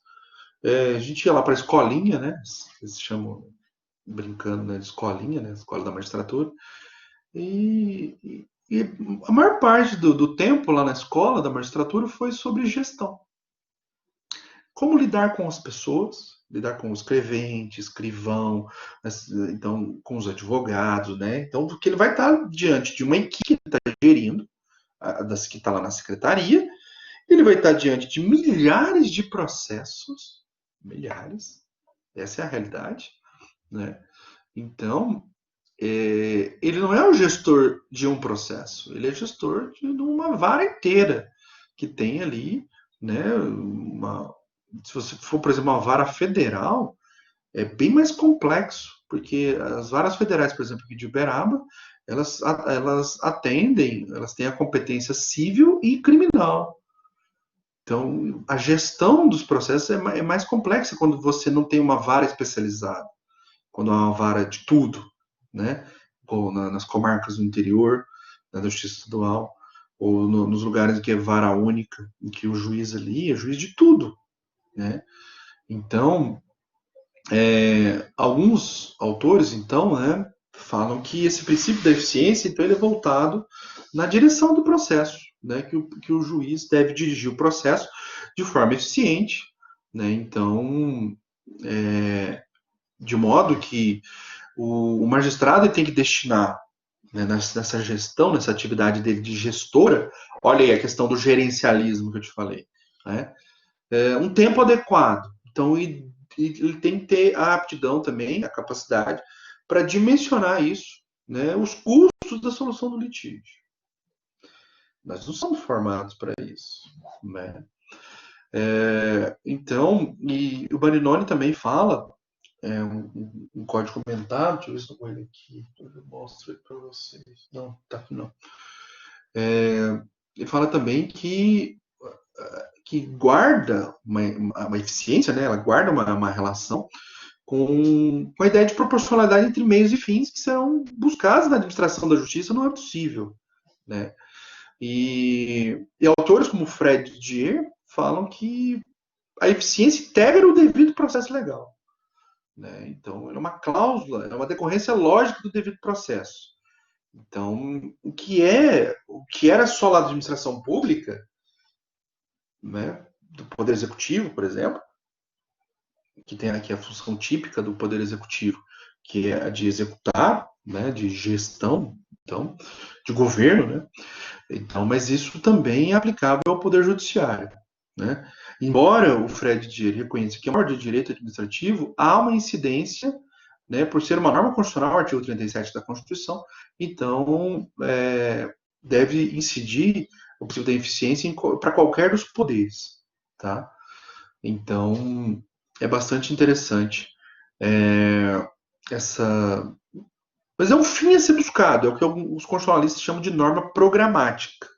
a gente ia lá para a escolinha, né? Eles chamam, brincando, né, de escolinha, né? Escola da magistratura. E a maior parte do tempo lá na escola da magistratura foi sobre gestão. Como lidar com as pessoas, lidar com o escrevente, escrivão, então com os advogados, né? Então, porque ele vai estar diante de uma equipe que está gerindo, que está lá na secretaria, ele vai estar diante de milhares de processos, milhares, essa é a realidade, né? Então, ele não é o gestor de um processo, ele é gestor de uma vara inteira que tem ali, né, se você for, por exemplo, uma vara federal, é bem mais complexo, porque as varas federais, por exemplo, aqui de Uberaba, elas atendem, elas têm a competência civil e criminal. Então, a gestão dos processos é mais complexa quando você não tem uma vara especializada, quando há uma vara de tudo, né? Ou nas comarcas do interior, da Justiça Estadual, ou nos lugares em que é vara única, em que o juiz ali é juiz de tudo, né? Então, alguns autores, então, né, falam que esse princípio da eficiência, então, ele é voltado na direção do processo, né, que o juiz deve dirigir o processo de forma eficiente, né, então, de modo que o magistrado tem que destinar, né, nessa gestão, nessa atividade dele de gestora, olha aí a questão do gerencialismo que eu te falei, né, um tempo adequado. Então, ele tem que ter a aptidão também, a capacidade para dimensionar isso, né, os custos da solução do litígio. Nós não somos formados para isso, né? Então, e o Barinoni também fala, um código comentado, deixa eu ver se eu vou ele aqui, eu mostro ele para vocês. Não, tá aqui não. Ele fala também que guarda uma eficiência, né? Ela guarda uma relação com a ideia de proporcionalidade entre meios e fins que serão buscados na administração da justiça no âmbito civil, né? E autores como Fred Dier falam que a eficiência integra o devido processo legal, né? Então, é uma cláusula, é uma decorrência lógica do devido processo. Então, o que era só lá da administração pública, né, do Poder Executivo, por exemplo, que tem aqui a função típica do Poder Executivo, que é a de executar, né, de gestão, então, de governo, né? Então, mas isso também é aplicável ao Poder Judiciário, né? Embora o Fred Dier reconheça que é uma ordem de direito administrativo, há uma incidência, né, por ser uma norma constitucional, artigo 37 da Constituição, então deve incidir o princípio da eficiência para qualquer dos poderes, tá? Então, é bastante interessante essa. Mas é um fim a ser buscado, é o que os constitucionalistas chamam de norma programática.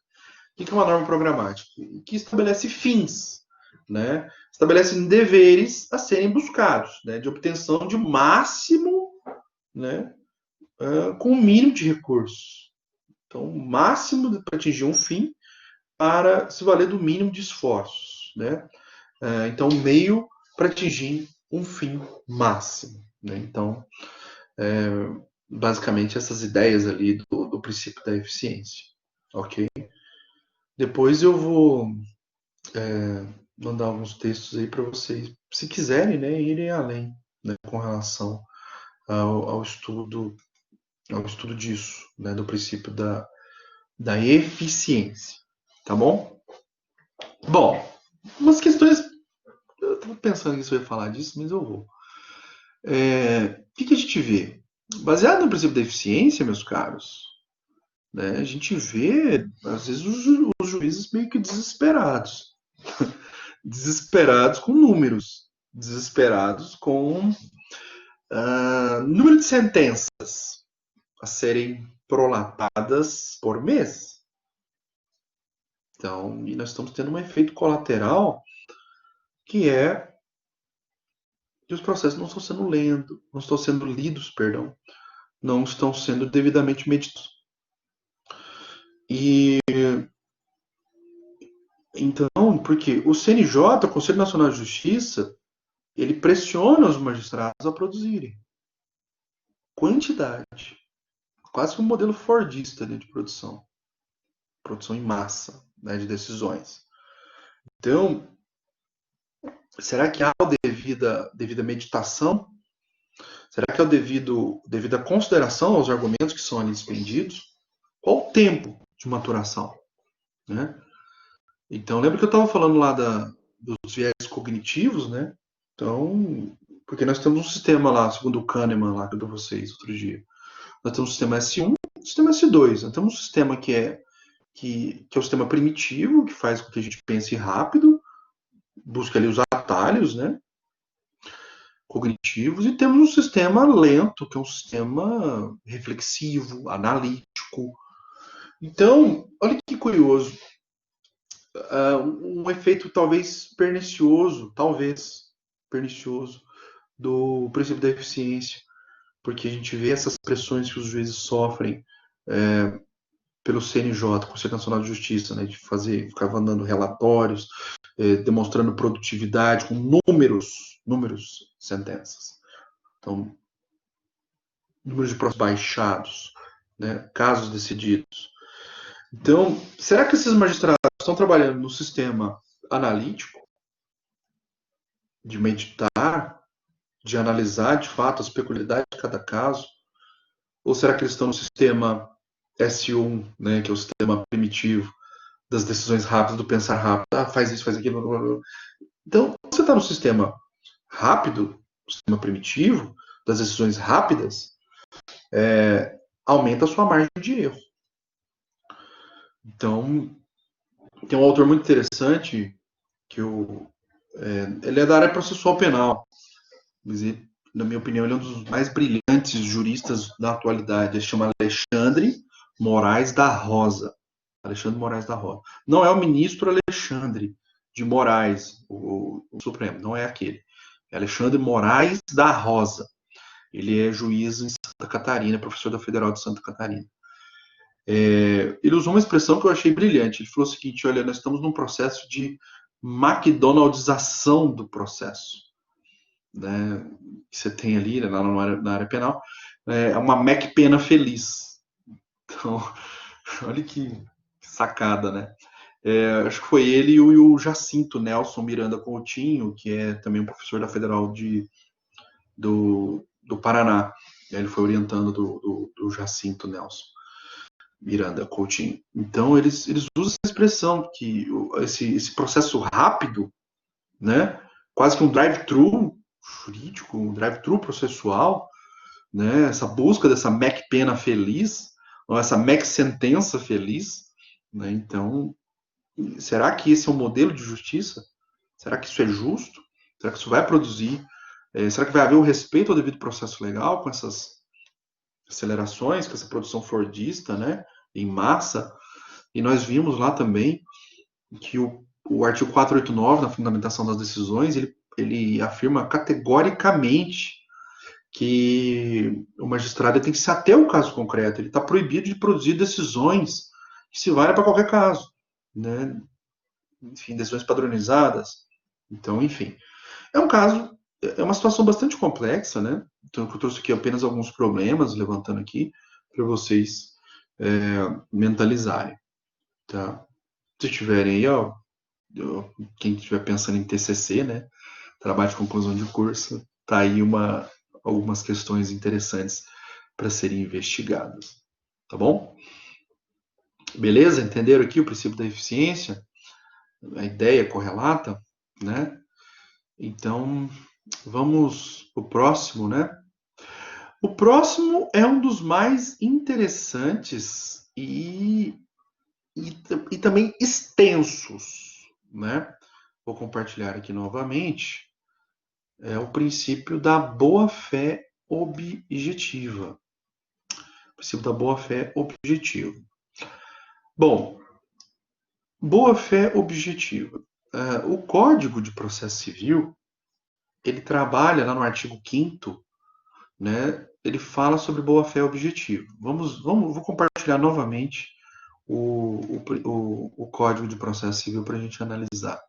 O que é uma norma programática? Que estabelece fins, né? Estabelece deveres a serem buscados, né? De obtenção de máximo, né? Com o mínimo de recursos. Então, o máximo para atingir um fim para se valer do mínimo de esforços, né? Então, meio para atingir um fim máximo, né? Então, basicamente essas ideias ali do princípio da eficiência, ok? Depois eu vou mandar alguns textos aí para vocês, se quiserem, né, irem além, né, com relação ao estudo disso, né, do princípio da eficiência, tá bom? Bom, umas questões, eu estava pensando que você ia falar disso, mas eu vou. O que a gente vê? Baseado no princípio da eficiência, meus caros, né, a gente vê, às vezes, os juízes meio que desesperados. Desesperados com números. Desesperados com número de sentenças a serem prolatadas por mês. Então, e nós estamos tendo um efeito colateral que é que os processos não estão sendo não estão sendo lidos, perdão, não estão sendo devidamente meditados. E então, porque o CNJ, o Conselho Nacional de Justiça, ele pressiona os magistrados a produzirem quantidade, quase que um modelo fordista, né, de produção em massa, né, de decisões. Então, será que há devida meditação? Será que há devida consideração aos argumentos que são ali expendidos? Qual o tempo de maturação, né? Então, lembra que eu estava falando lá dos viés cognitivos, né? Então, porque nós temos um sistema lá, segundo o Kahneman lá que eu dei vocês outro dia. Nós temos um sistema S1 e um sistema S2. Nós temos um sistema que é o sistema primitivo, que faz com que a gente pense rápido, busca ali os atalhos, né, cognitivos, e temos um sistema lento, que é um sistema reflexivo, analítico. Então, olha que curioso, um efeito talvez pernicioso do princípio da eficiência, porque a gente vê essas pressões que os juízes sofrem pelo CNJ, Conselho Nacional de Justiça, né, de ficar mandando relatórios, demonstrando produtividade com números sentenças. Então, números de processos baixados, né, casos decididos. Então, será que esses magistrados estão trabalhando no sistema analítico, de meditar, de analisar de fato as peculiaridades de cada caso? Ou será que eles estão no sistema S1, né, que é o sistema primitivo, das decisões rápidas, do pensar rápido, faz isso, faz aquilo, blá, blá, blá. Então, quando você está no sistema rápido, no sistema primitivo, das decisões rápidas, aumenta a sua margem de erro. Então, tem um autor muito interessante, que ele é da área processual penal, mas ele, na minha opinião, ele é um dos mais brilhantes juristas da atualidade. Ele se chama Alexandre Moraes da Rosa. Alexandre Moraes da Rosa. Não é o ministro Alexandre de Moraes, o Supremo, não é aquele. É Alexandre Moraes da Rosa. Ele é juiz em Santa Catarina, professor da Federal de Santa Catarina. Ele usou uma expressão que eu achei brilhante. Ele falou o seguinte: olha, nós estamos num processo de McDonaldização do processo, né, que você tem ali, né, na área penal, é uma Mac pena feliz. Então, olha que sacada, né? Acho que foi ele e o Jacinto Nelson Miranda Coutinho, que é também um professor da Federal do Paraná. Ele foi orientando do Jacinto Nelson Miranda Coutinho. Então, eles usam essa expressão, que esse processo rápido, né, quase que um drive-thru jurídico, um drive-thru processual, né, essa busca dessa Mac pena feliz, ou essa Mac sentença feliz, né, então, será que esse é um modelo de justiça? Será que isso é justo? Será que isso vai produzir? Será que vai haver o respeito ao devido processo legal com essas acelerações, com essa produção fordista, né, em massa? E nós vimos lá também que o artigo 489, na fundamentação das decisões, ele afirma categoricamente que o magistrado tem que se ater ao caso concreto. Ele está proibido de produzir decisões que se valem para qualquer caso, né? Enfim, decisões padronizadas. Então, enfim, é um caso, é uma situação bastante complexa, né? Então, eu trouxe aqui apenas alguns problemas, levantando aqui, para vocês mentalizarem, tá? Se tiverem aí, ó, quem estiver pensando em TCC, né? Trabalho de conclusão de curso, tá aí algumas questões interessantes para serem investigadas, tá bom? Beleza? Entenderam aqui o princípio da eficiência? A ideia correlata, né? Então, vamos para o próximo, né? O próximo é um dos mais interessantes e também extensos, né? Vou compartilhar aqui novamente. É o princípio da boa-fé objetiva. O princípio da boa-fé objetiva. Bom, boa-fé objetiva. O Código de Processo Civil, ele trabalha lá no artigo 5º, né? Ele fala sobre boa-fé objetiva. Vou compartilhar novamente o Código de Processo Civil para a gente analisar.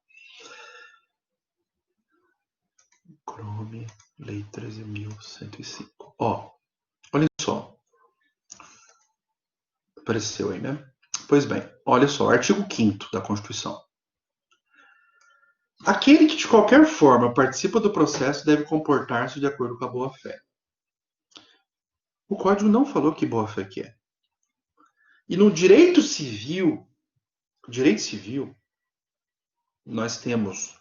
Chrome, Lei 13.105. Ó, olha só. Apareceu aí, né? Pois bem, olha só, artigo 5º da Constituição. Aquele que de qualquer forma participa do processo deve comportar-se de acordo com a boa-fé. O Código não falou que boa-fé que é. E no direito civil, nós temos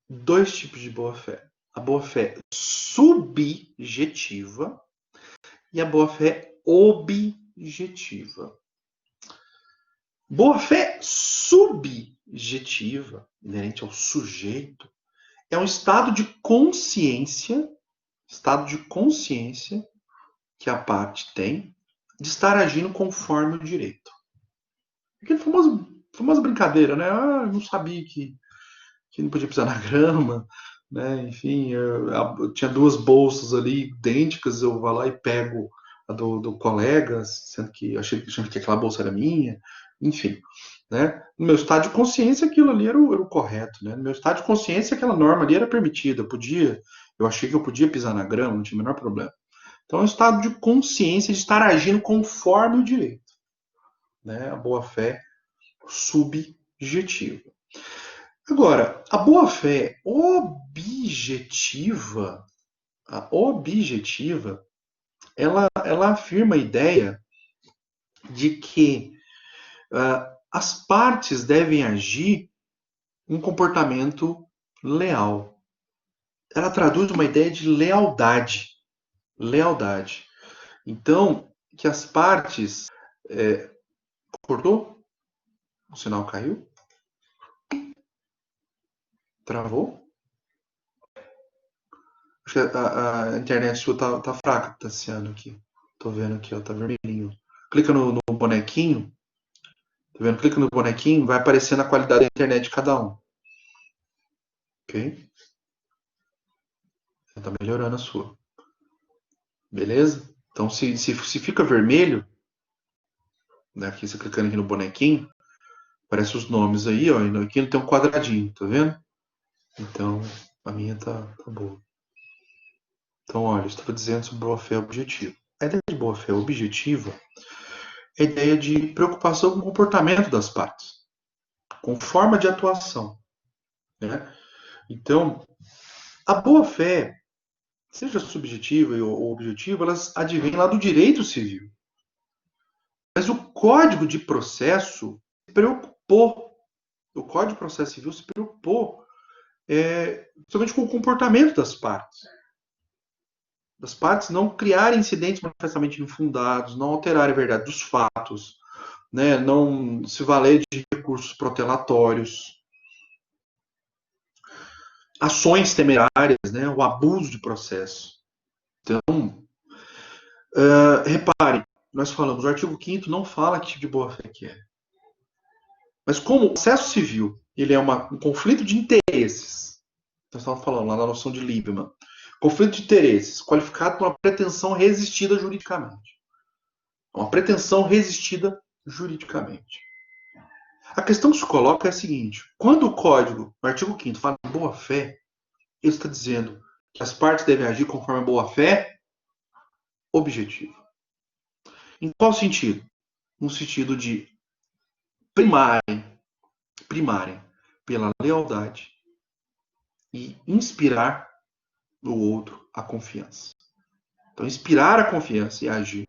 dois tipos de boa-fé. A boa-fé subjetiva e a boa-fé objetiva. Boa-fé subjetiva, inerente ao sujeito, é um estado de consciência que a parte tem de estar agindo conforme o direito. Aquela famosa brincadeira, né? Eu não sabia que não podia pisar na grama, né? Enfim, eu tinha duas bolsas ali idênticas, eu vou lá e pego a do colega, sendo que achando que aquela bolsa era minha, enfim. Né? No meu estado de consciência, aquilo ali era o correto. Né? No meu estado de consciência, aquela norma ali era permitida. Eu achei que eu podia pisar na grama, não tinha o menor problema. Então, é um estado de consciência de estar agindo conforme o direito. Né? A boa-fé subjetiva. Agora, a boa-fé objetiva, ela afirma a ideia de que as partes devem agir um comportamento leal. Ela traduz uma ideia de lealdade. Lealdade. Então, que as partes. Cortou? O sinal caiu? Travou? Acho que a internet sua tá fraca, Tassiano, aqui. Tô vendo aqui, ó, tá vermelhinho. Clica no bonequinho. Tá vendo? Clica no bonequinho, vai aparecendo a qualidade da internet de cada um. Ok? Tá melhorando a sua. Beleza? Então, se fica vermelho, né, aqui você clicando aqui no bonequinho, aparece os nomes aí, ó. E aqui tem um quadradinho, tá vendo? Então, a minha tá boa. Então, olha, eu estava dizendo sobre boa-fé objetiva. A ideia de boa-fé objetiva é a ideia de preocupação com o comportamento das partes, com forma de atuação, né? Então, a boa-fé, seja subjetiva ou objetiva, elas advêm lá do direito civil. Mas o Código de Processo se preocupou, o Código de Processo Civil se preocupou somente com o comportamento das partes. Das partes não criarem incidentes manifestamente infundados, não alterarem a verdade dos fatos, né, não se valer de recursos protelatórios, ações temerárias, né, o abuso de processo. Então, repare, nós falamos, o artigo 5º não fala que tipo de boa-fé que é. Mas como o processo civil ele é um conflito de interesses, nós estávamos falando lá na noção de Liebman, conflito de interesses qualificado por uma pretensão resistida juridicamente. Uma pretensão resistida juridicamente. A questão que se coloca é a seguinte: quando o Código, no artigo 5º, fala em boa-fé, ele está dizendo que as partes devem agir conforme a boa-fé objetiva. Em qual sentido? No sentido de primarem pela lealdade e inspirar no outro a confiança. Então, inspirar a confiança e agir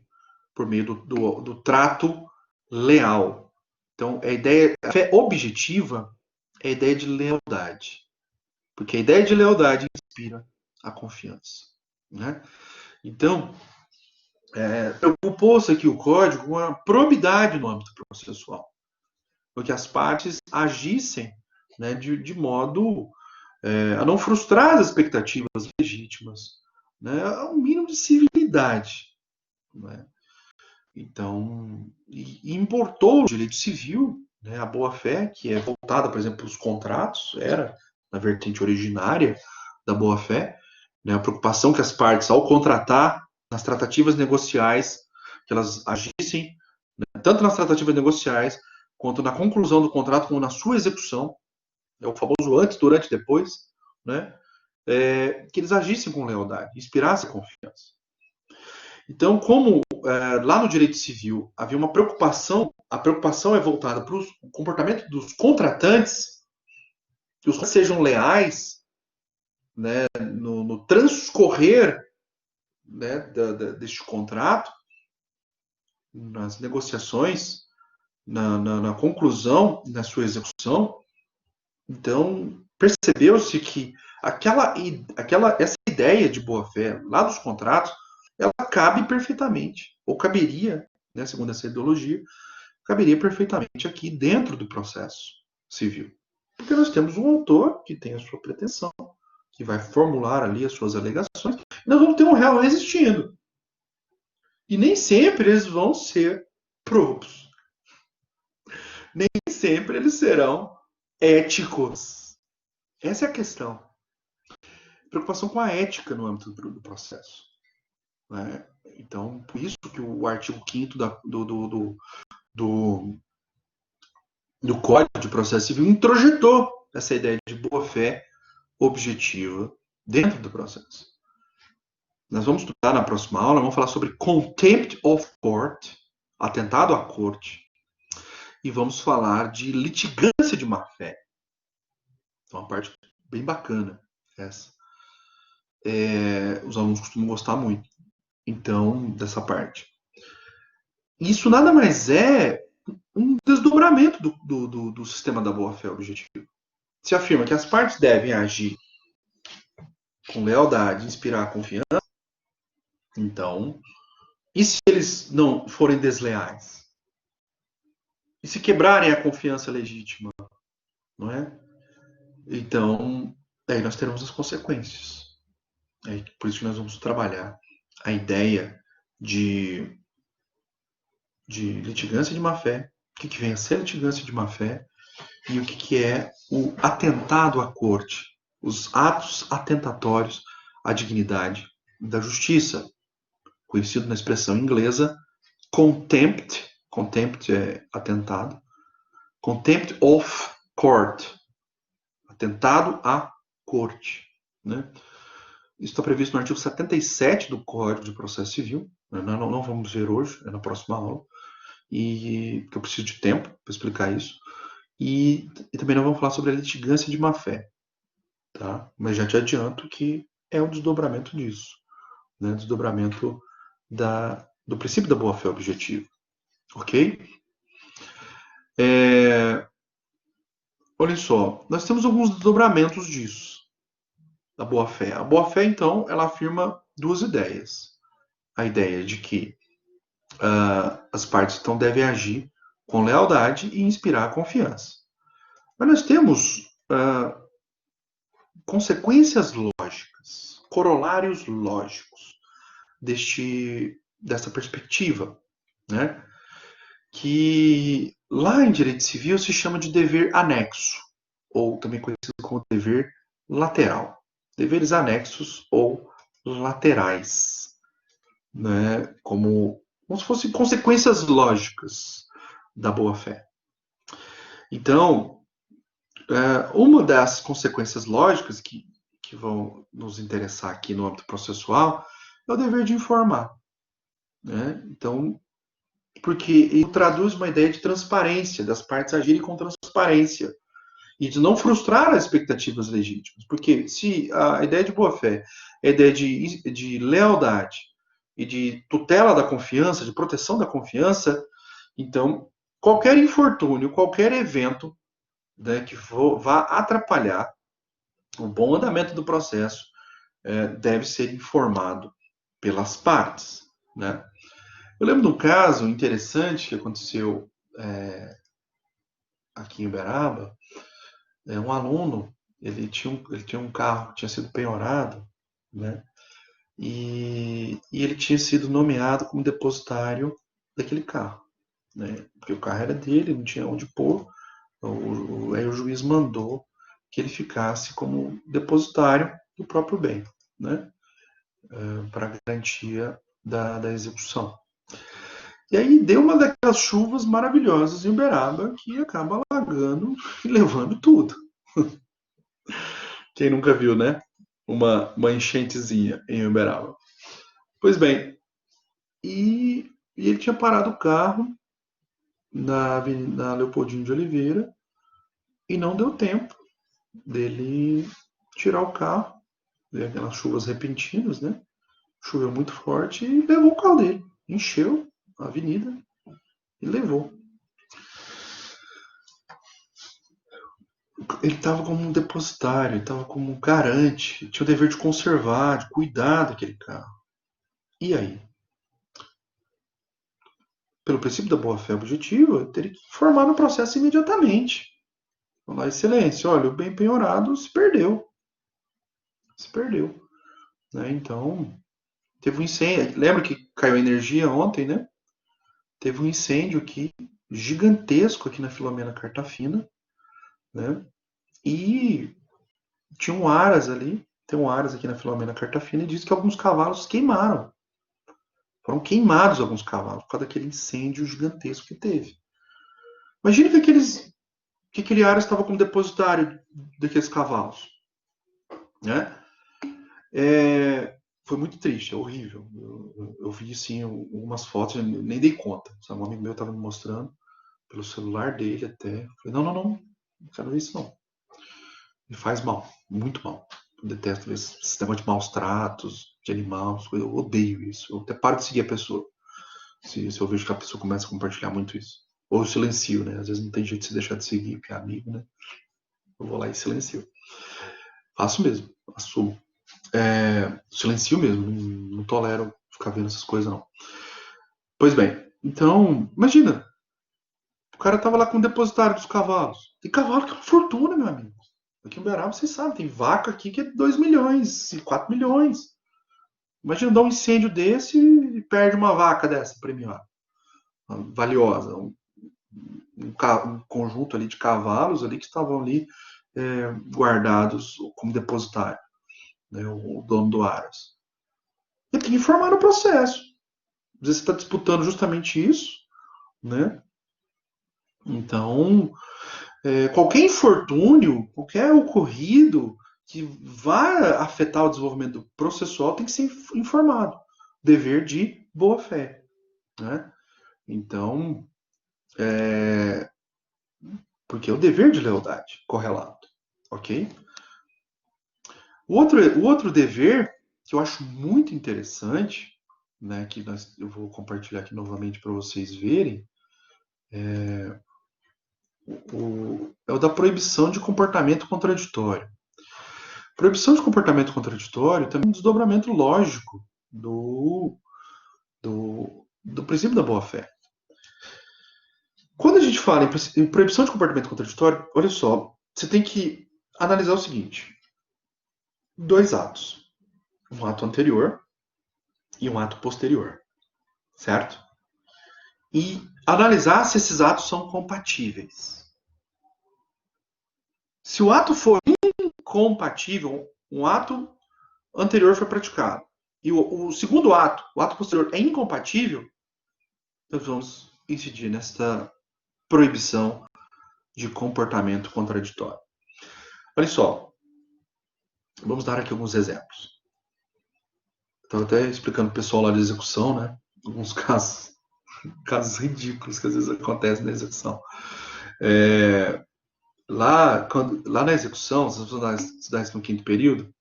por meio do trato leal. Então, a fé objetiva é a ideia de lealdade. Porque a ideia de lealdade inspira a confiança. Né? Então, preocupou-se aqui o código com a probidade no âmbito processual. Porque as partes agissem, né, de modo a não frustrar as expectativas legítimas, né, a um mínimo de civilidade. Né? Então, importou o direito civil, né, a boa-fé, que é voltada, por exemplo, para os contratos, era na vertente originária da boa-fé, né, a preocupação que as partes, ao contratar, nas tratativas negociais, que elas agissem, né, tanto nas tratativas negociais, quanto na conclusão do contrato, como na sua execução, é o famoso antes, durante e depois, né, que eles agissem com lealdade, inspirassem confiança. Então, como lá no direito civil havia uma preocupação, a preocupação é voltada para o comportamento dos contratantes, que os sejam leais, né, no transcorrer, né, deste contrato, nas negociações, na conclusão, na sua execução. Então, percebeu-se que essa ideia de boa-fé lá dos contratos, ela cabe perfeitamente, ou caberia, né, segundo essa ideologia, caberia perfeitamente aqui dentro do processo civil. Porque nós temos um autor que tem a sua pretensão, que vai formular ali as suas alegações, e nós vamos ter um réu resistindo. E nem sempre eles vão ser probos. Nem sempre eles serão éticos. Essa é a questão. Preocupação com a ética no âmbito do processo. Né? Então, por isso que o artigo 5º do Código de Processo Civil introjetou essa ideia de boa-fé objetiva dentro do processo. Nós vamos estudar na próxima aula, vamos falar sobre contempt of court, atentado à corte, e vamos falar de litigância de má-fé. Então, uma parte bem bacana essa. Os alunos costumam gostar muito, então, dessa parte. Isso nada mais é um desdobramento do sistema da boa-fé objetiva. se afirma que as partes devem agir com lealdade, inspirar confiança, então, e se eles não forem desleais? E se quebrarem a confiança legítima, não é? Então, aí nós teremos as consequências. É por isso que nós vamos trabalhar a ideia de litigância de má-fé, o que vem a ser litigância de má-fé e o que é o atentado à corte, os atos atentatórios à dignidade da justiça, conhecido na expressão inglesa contempt, contempt é atentado, contempt of court, atentado à corte, né? Isso está previsto no artigo 77 do Código de Processo Civil. Não vamos ver hoje, é na próxima aula. E que eu preciso de tempo para explicar isso. E também não vamos falar sobre a litigância de má-fé. Tá? Mas já te adianto que é um desdobramento disso. Né? Desdobramento do princípio da boa-fé objetiva. Ok? Olha só, nós temos alguns desdobramentos disso. Da boa-fé. A boa-fé, então, ela afirma duas ideias. A ideia de que as partes então devem agir com lealdade e inspirar confiança. Mas nós temos consequências lógicas, corolários lógicos dessa perspectiva, né? Que lá em direito civil se chama de dever anexo, ou também conhecido como dever lateral. Deveres anexos ou laterais, né? Como se fossem consequências lógicas da boa-fé. Então, uma das consequências lógicas que vão nos interessar aqui no âmbito processual é o dever de informar. Né? Então, porque ele traduz uma ideia de transparência, das partes agirem com transparência e de não frustrar as expectativas legítimas. Porque se a ideia de boa-fé é a ideia de lealdade e de tutela da confiança, de proteção da confiança, então qualquer infortúnio, qualquer evento, né, que vá atrapalhar o bom andamento do processo deve ser informado pelas partes. Né? Eu lembro de um caso interessante que aconteceu aqui em Uberaba. Um aluno, ele tinha um carro que tinha sido penhorado, né? E ele tinha sido nomeado como depositário daquele carro, né? Porque o carro era dele, não tinha onde pôr. Aí o juiz mandou que ele ficasse como depositário do próprio bem, né? Para garantia da execução. E aí deu uma daquelas chuvas maravilhosas em Uberaba que acaba alagando e levando tudo. Quem nunca viu, né? Uma enchentezinha em Uberaba. Pois bem, e ele tinha parado o carro na Leopoldino de Oliveira e não deu tempo dele tirar o carro. Veio aquelas chuvas repentinas, né? Choveu muito forte e levou o carro dele. Encheu a avenida e levou. Ele estava como um depositário, ele estava como um garante, tinha o dever de conservar, de cuidar daquele carro. E aí? Pelo princípio da boa-fé objetiva, eu teria que informar no processo imediatamente. Falar, excelência, olha, o bem penhorado se perdeu. Se perdeu. Né? Então, teve um incêndio. Lembra que caiu energia ontem, né? Teve um incêndio aqui, gigantesco aqui na Filomena Cartafina, né? E tinha um aras ali, tem um aras aqui na Filomena Cartafina e diz que alguns cavalos queimaram. Foram queimados alguns cavalos por causa daquele incêndio gigantesco que teve. Imagina que aquele aras estava como depositário daqueles cavalos. Né? Foi muito triste, é horrível. Eu vi assim algumas fotos, nem dei conta. Um amigo meu estava me mostrando pelo celular dele até. Eu falei, não quero ver isso não. Me faz mal, muito mal. Eu detesto esse sistema de maus tratos, de animais, eu odeio isso. Eu até paro de seguir a pessoa. Se eu vejo que a pessoa começa a compartilhar muito isso. Ou eu silencio, né? Às vezes não tem jeito de se deixar de seguir, porque é amigo, né? Eu vou lá e silencio. Faço mesmo, assumo. Silencio mesmo, não tolero ficar vendo essas coisas, não. Pois bem, então, imagina, o cara tava lá com o depositário dos cavalos. Tem cavalo que é uma fortuna, meu amigo. Aqui em Uberaba, vocês sabem, tem vaca aqui que é 2 milhões e 4 milhões. Imagina dar um incêndio desse e perde uma vaca dessa premiada, valiosa. Um conjunto ali de cavalos ali que estavam ali guardados como depositário, né, o dono do Aras. E tem que informar no processo. Às vezes você está disputando justamente isso, né? Então, qualquer infortúnio, qualquer ocorrido que vá afetar o desenvolvimento processual tem que ser informado. Dever de boa-fé, né? Então, porque é o dever de lealdade correlato, ok? O outro dever que eu acho muito interessante, né, que eu vou compartilhar aqui novamente para vocês verem, é o da proibição de comportamento contraditório. Proibição de comportamento contraditório também é um desdobramento lógico do princípio da boa-fé. Quando a gente fala em proibição de comportamento contraditório, olha só, você tem que analisar o seguinte: dois atos. Um ato anterior e um ato posterior. Certo? E analisar se esses atos são compatíveis. Se o ato for incompatível, um ato anterior foi praticado, e o segundo ato, o ato posterior, é incompatível, nós vamos incidir nesta proibição de comportamento contraditório. Olha só, vamos dar aqui alguns exemplos. Estava até explicando para o pessoal lá de execução, né? Alguns casos ridículos que às vezes acontecem na execução. Lá na execução, vocês vão estudar isso no quinto período?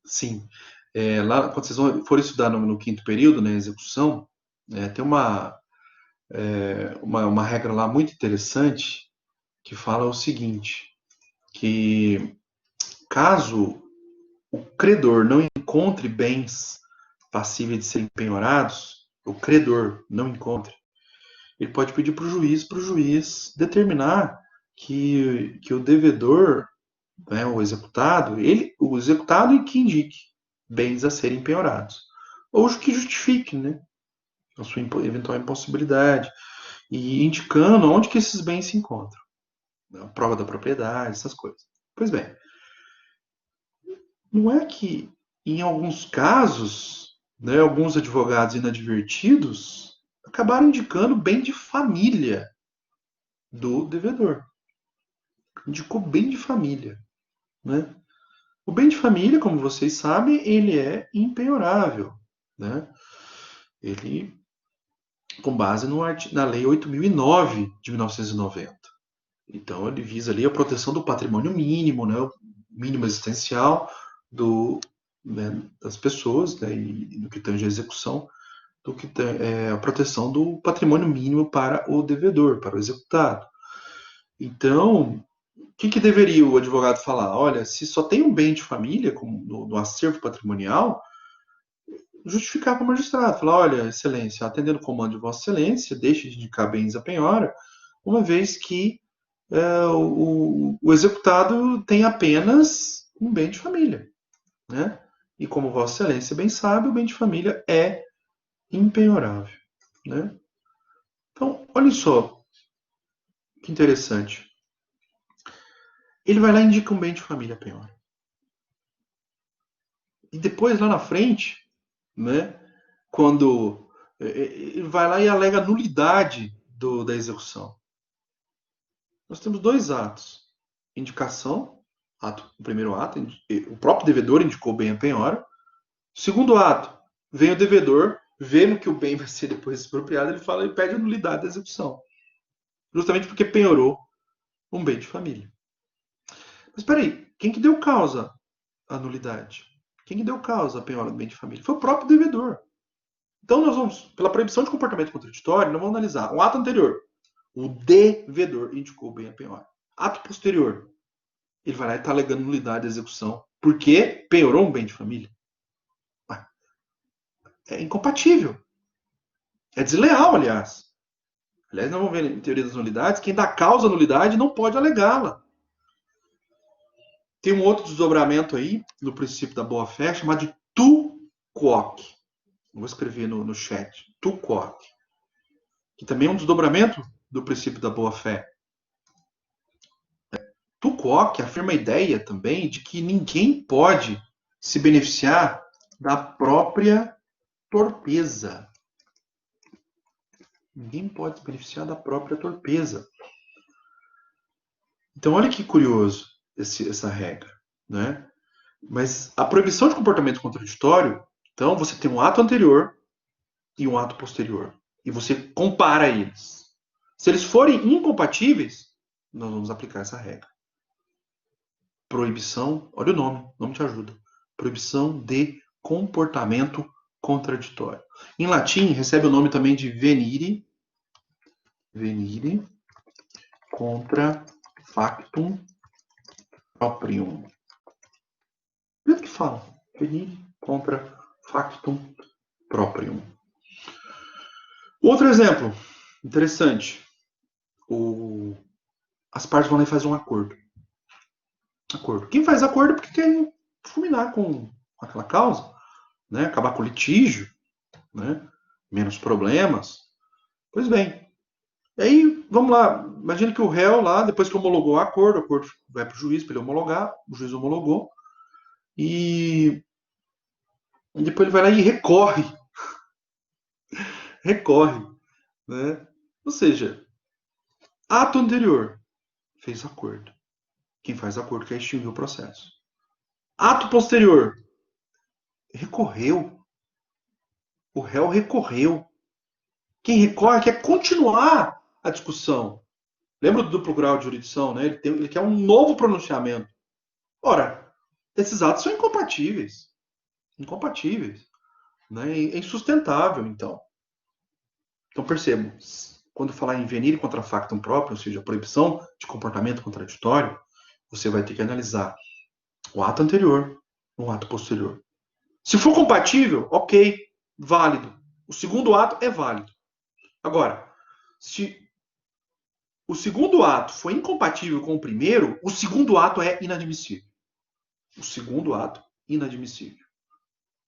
Sim. Lá, quando vocês forem estudar no quinto período, na execução, tem uma regra lá muito interessante que fala o seguinte, que caso o credor não encontre bens passíveis de serem penhorados, o credor não encontre, ele pode pedir para o juiz determinar que o devedor, né, o executado e que indique bens a serem penhorados. Ou que justifique, né, a sua eventual impossibilidade. E indicando onde que esses bens se encontram. A prova da propriedade, essas coisas. Pois bem, não é que em alguns casos, né, alguns advogados inadvertidos acabaram indicando bem de família do devedor. Indicou bem de família, né? O bem de família, como vocês sabem, ele é impenhorável, né? Ele, com base na Lei 8.009 de 1990. Então, ele visa ali a proteção do patrimônio mínimo, né? O mínimo existencial das pessoas, né? E no que tange a execução, do que a proteção do patrimônio mínimo para o devedor, para o executado. Então, o que deveria o advogado falar? Olha, se só tem um bem de família como no acervo patrimonial, justificar para o magistrado. Falar, olha, excelência, atendendo o comando de vossa excelência, deixe de indicar bens à penhora, uma vez que o executado tem apenas um bem de família. Né? E como vossa excelência bem sabe, o bem de família é impenhorável. Né? Então, olha só, que interessante. Ele vai lá e indica um bem de família penhora. E depois, lá na frente, né, quando ele vai lá e alega a nulidade da execução. Nós temos dois atos. Indicação, o primeiro ato, o próprio devedor indicou bem a penhora. Segundo ato, vem o devedor, vendo que o bem vai ser depois expropriado, ele pede a nulidade da execução. Justamente porque penhorou um bem de família. Mas espera aí, quem que deu causa à nulidade? Quem que deu causa à penhora do bem de família? Foi o próprio devedor. Então nós vamos, pela proibição de comportamento contraditório, nós vamos analisar um ato anterior. O devedor indicou bem a penhora. Ato posterior, ele vai lá e está alegando nulidade da execução. Porque penhorou um bem de família. É incompatível. É desleal, aliás. Aliás, nós vamos ver em teoria das nulidades, quem dá causa à nulidade não pode alegá-la. Tem um outro desdobramento aí, no princípio da boa-fé, chamado de tu quoque. Vou escrever no chat. Tu quoque. Que também é um desdobramento do princípio da boa-fé. Tu quoque afirma a ideia também de que ninguém pode se beneficiar da própria torpeza. Ninguém pode se beneficiar da própria torpeza. Então, olha que curioso essa regra, né? Mas a proibição de comportamento contraditório, então você tem um ato anterior e um ato posterior. E você compara eles. Se eles forem incompatíveis, nós vamos aplicar essa regra. Proibição, olha o nome te ajuda. Proibição de comportamento contraditório. Em latim, recebe o nome também de venire contra factum proprium. Do jeito que fala. Venire contra factum proprium. Outro exemplo interessante. As partes vão lá e fazem um acordo. Quem faz acordo é porque quer fulminar com aquela causa, né? Acabar com o litígio, né? Menos problemas. Pois bem. Aí, vamos lá. Imagina que o réu lá, depois que homologou o acordo vai para o juiz para ele homologar, o juiz homologou, e depois ele vai lá e recorre. Recorre. Né? Ou seja, ato anterior, fez acordo. Quem faz acordo quer extinguir o processo. Ato posterior, recorreu. O réu recorreu. Quem recorre quer continuar a discussão. Lembra do duplo grau de jurisdição, né? Ele quer um novo pronunciamento. Ora, esses atos são incompatíveis. Incompatíveis. Né? É insustentável, então. Então, percebam, quando falar em venire contra factum próprio, ou seja, a proibição de comportamento contraditório, você vai ter que analisar o ato anterior e o ato posterior. Se for compatível, ok, válido. O segundo ato é válido. Agora, se o segundo ato foi incompatível com o primeiro, o segundo ato é inadmissível. O segundo ato, inadmissível.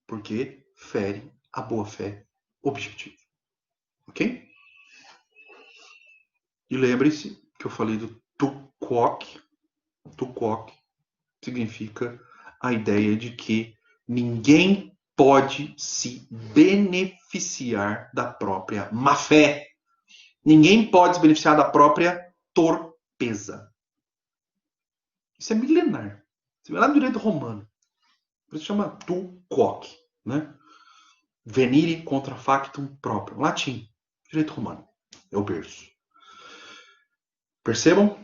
Porque fere a boa-fé objetiva. Ok? E lembre-se que eu falei do tu quoque. Tu quoque significa a ideia de que ninguém pode se beneficiar da própria má-fé. Ninguém pode se beneficiar da própria torpeza. Isso é milenar. Isso é lá no direito romano. Por isso chama tu quoque. Né? Venire contra factum próprio. Latim. Direito romano. É o berço. Percebam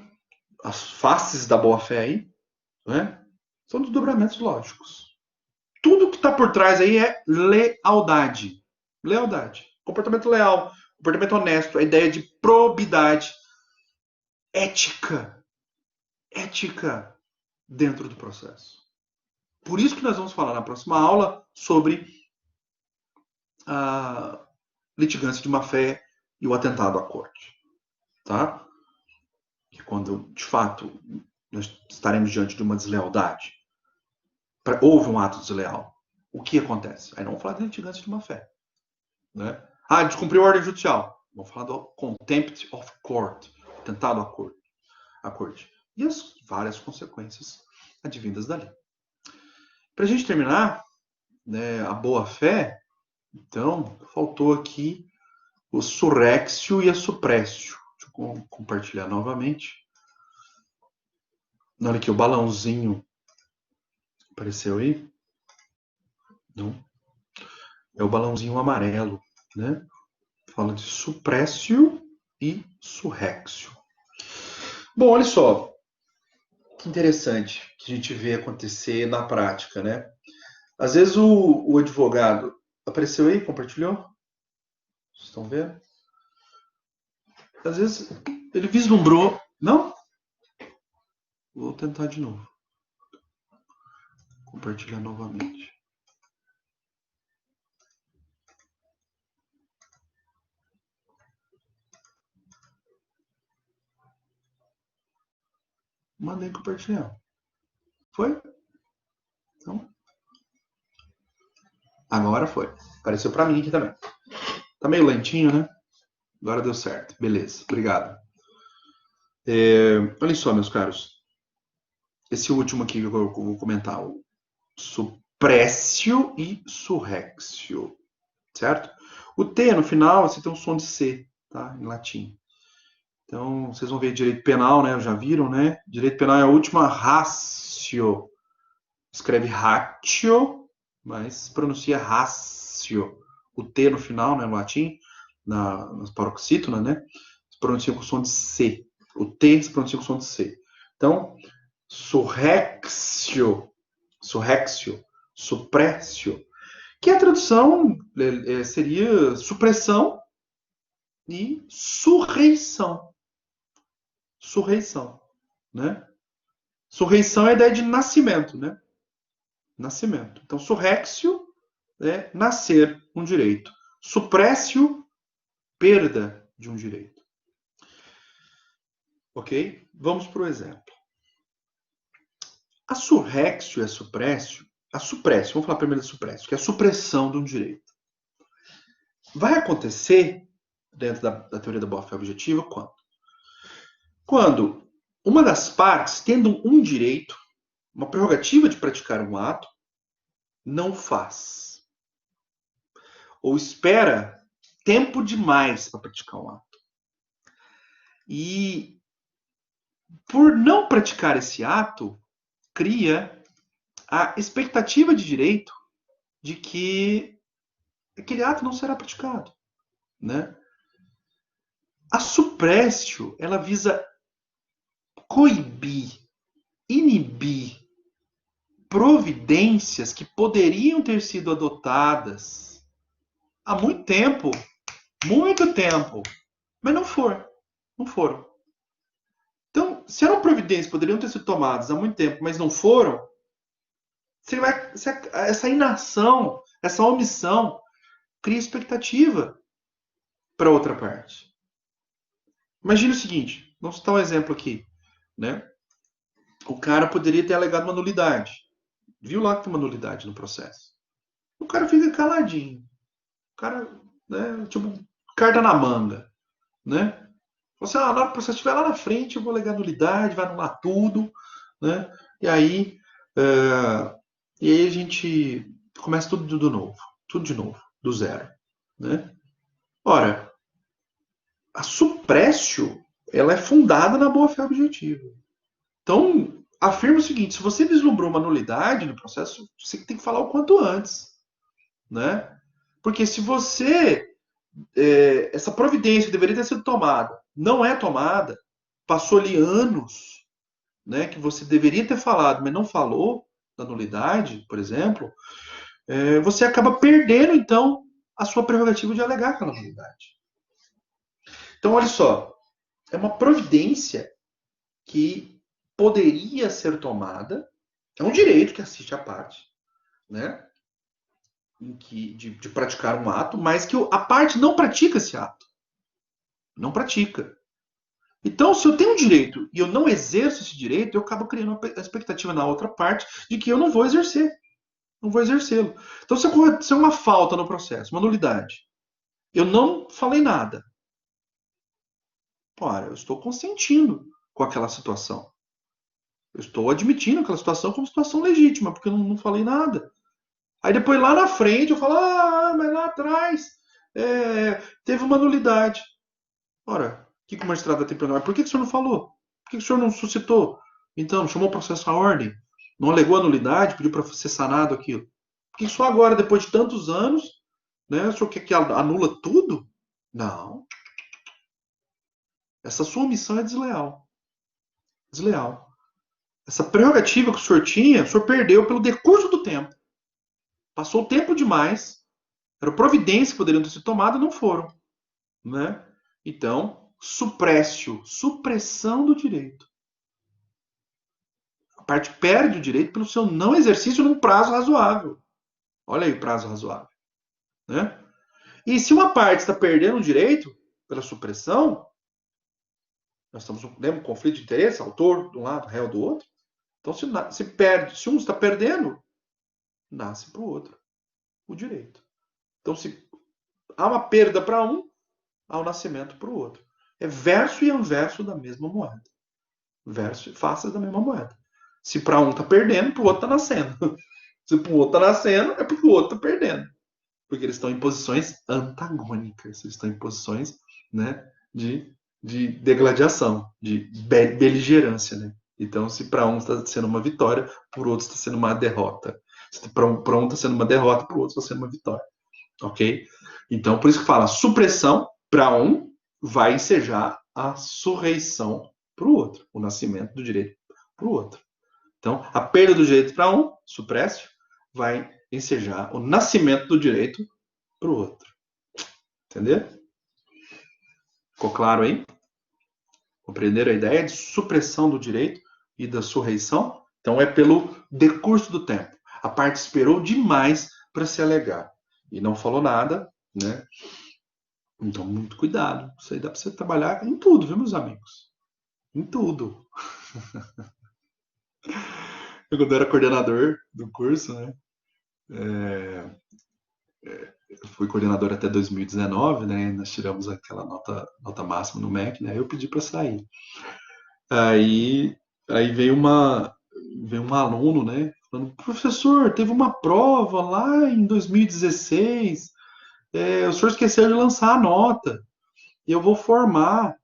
as faces da boa-fé aí? Né? São desdobramentos lógicos. Tudo que está por trás aí é lealdade. Lealdade. Comportamento leal. Comportamento honesto. A ideia de probidade. Ética. Ética dentro do processo. Por isso que nós vamos falar na próxima aula sobre a litigância de má-fé e o atentado à corte. Tá? Que quando, de fato, nós estaremos diante de uma deslealdade, houve um ato desleal, o que acontece? Aí não vamos falar de litigância de má-fé. Né? Descumpriu a ordem judicial. Vamos falar do contempt of court, atentado à corte. E as várias consequências advindas dali. Para a gente terminar, né, a boa-fé, então, faltou aqui o surrexio e a suppressio. Deixa eu compartilhar novamente. Olha aqui, o balãozinho apareceu aí? Não. É o balãozinho amarelo, né? Fala de suppressio e surrexio. Bom, olha só. Que interessante que a gente vê acontecer na prática, né? Às vezes o advogado apareceu aí, compartilhou? Vocês estão vendo? Às vezes ele vislumbrou. Não? Vou tentar de novo. Compartilhar novamente. Mandei compartilhar. Foi? Então, agora foi. Apareceu para mim aqui também. Tá meio lentinho, né? Agora deu certo. Beleza. Obrigado. Olha só, meus caros. Esse último aqui que eu vou comentar. O suprécio e surrexio. Certo? O T no final, você tem um som de C, tá? Em latim. Então, vocês vão ver direito penal, né? Já viram, né? Direito penal é a última ratio. Escreve ratio, mas pronuncia ratio. O T no final, né? No latim, nas paroxítonas, né? Se pronuncia com som de C. O T se pronuncia com som de C. Então, surrexio, suprécio, que a tradução seria supressão e surreição. Surreição, né? Surreição é a ideia de nascimento, né? Nascimento. Então, surrexio é nascer um direito. Suprécio, perda de um direito. Ok? Vamos para o exemplo. A surrexio e a suprécio, vamos falar primeiro da suprécio, que é a supressão de um direito. Vai acontecer, dentro da teoria da boa-fé objetiva, quando? Quando uma das partes, tendo um direito, uma prerrogativa de praticar um ato, não faz. Ou espera tempo demais para praticar um ato. E por não praticar esse ato, cria a expectativa de direito de que aquele ato não será praticado, né? A suprécio, ela visa coibir, inibir providências que poderiam ter sido adotadas há muito tempo, mas não foram. Então, se eram providências que poderiam ter sido tomadas há muito tempo, mas não foram, essa inação, essa omissão, cria expectativa para outra parte. Imagina o seguinte, vamos citar um exemplo aqui, né? O cara poderia ter alegado uma nulidade. Viu lá que tem uma nulidade no processo. O cara fica caladinho. O cara, né, tipo, carta na manga, né? Você, na hora que o processo estiver lá na frente, eu vou alegar nulidade, vai anular tudo, né? E aí, a gente começa tudo de novo, do zero, né? Ora, a suprécio, ela é fundada na boa-fé objetiva. Então, afirma o seguinte, se você vislumbrou uma nulidade no processo, você tem que falar o quanto antes, né? Porque se você, essa providência que deveria ter sido tomada, não é tomada, passou ali anos, né, que você deveria ter falado, mas não falou, da nulidade, por exemplo, você acaba perdendo, então, a sua prerrogativa de alegar aquela nulidade. Então, olha só, é uma providência que poderia ser tomada, é um direito que assiste à parte, né? De praticar um ato, mas que a parte não pratica esse ato. Não pratica. Então, se eu tenho um direito e eu não exerço esse direito, eu acabo criando uma expectativa na outra parte de que eu não vou exercer. Não vou exercê-lo. Então, se aconteceu uma falta no processo, uma nulidade, eu não falei nada. Ora, eu estou consentindo com aquela situação. Eu estou admitindo aquela situação como situação legítima, porque eu não falei nada. Aí depois lá na frente eu falo, mas lá atrás teve uma nulidade. Ora, o que o magistrado tem para por que o senhor não falou? Por que o senhor não suscitou? Então, não chamou o processo à ordem? Não alegou a nulidade, pediu para ser sanado aquilo? Por que só agora, depois de tantos anos, né, o senhor quer que anula tudo? Não. Essa sua omissão é desleal. Desleal. Essa prerrogativa que o senhor tinha, o senhor perdeu pelo decurso do tempo. Passou o tempo demais. Eram providências que poderiam ter sido tomadas, não foram. Né? Então, suprécio, supressão do direito. parte perde o direito pelo seu não exercício num prazo razoável. Olha aí o prazo razoável. Né? E se uma parte está perdendo o direito pela supressão, nós estamos um conflito de interesse, autor de um lado, réu do outro. Então, se um está perdendo, nasce para o outro o direito. Então, se há uma perda para um, há um nascimento para o outro. É verso e anverso da mesma moeda. Verso e faces da mesma moeda. Se para um está perdendo, para o outro está nascendo. Se para o outro está nascendo, é porque o outro está perdendo. Porque eles estão em posições antagônicas. Eles estão em posições, né, de degladiação, de beligerância. Né? Então, se para um está sendo uma vitória, por outro está sendo uma derrota. Se para um está sendo uma derrota, para o outro está sendo uma vitória. Ok? Então, por isso que fala, supressão para um vai ensejar a surreição para o outro, o nascimento do direito para o outro. Então, a perda do direito para um, suprécio, vai ensejar o nascimento do direito para o outro. Entendeu? Ficou claro aí? Compreenderam a ideia de supressão do direito e da surreição? Então, é pelo decurso do tempo. A parte esperou demais para se alegar e não falou nada, né? Então, muito cuidado. Isso aí dá para você trabalhar em tudo, viu, meus amigos? Em tudo. Eu, quando era coordenador do curso, né? Eu fui coordenador até 2019, né? Nós tiramos aquela nota máxima no MEC, né? Aí eu pedi para sair. Aí, aí veio um aluno, né? Falando, professor, teve uma prova lá em 2016, o senhor esqueceu de lançar a nota, e eu vou formar.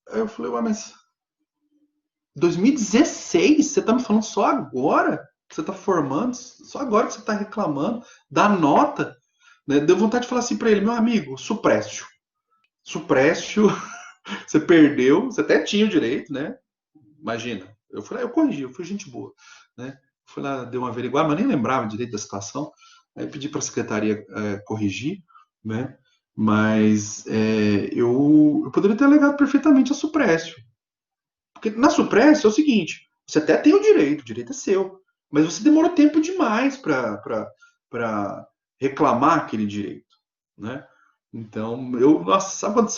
Aí eu falei, ué, mas 2016? Você tá me falando só agora que você tá formando? Só agora que você tá reclamando da nota? Né? Deu vontade de falar assim para ele, meu amigo, suprécio. Suprécio, você perdeu, você até tinha o direito, né? Imagina. Eu corrigi, eu fui gente boa. Né? Fui lá, dei uma averiguada, mas nem lembrava direito da situação. Aí pedi para a secretaria corrigir, né? Mas eu poderia ter alegado perfeitamente a suprécio. Porque na suprécio é o seguinte, você até tem o direito é seu, mas você demorou tempo demais para reclamar aquele direito, né? Então, nossa, sabe quando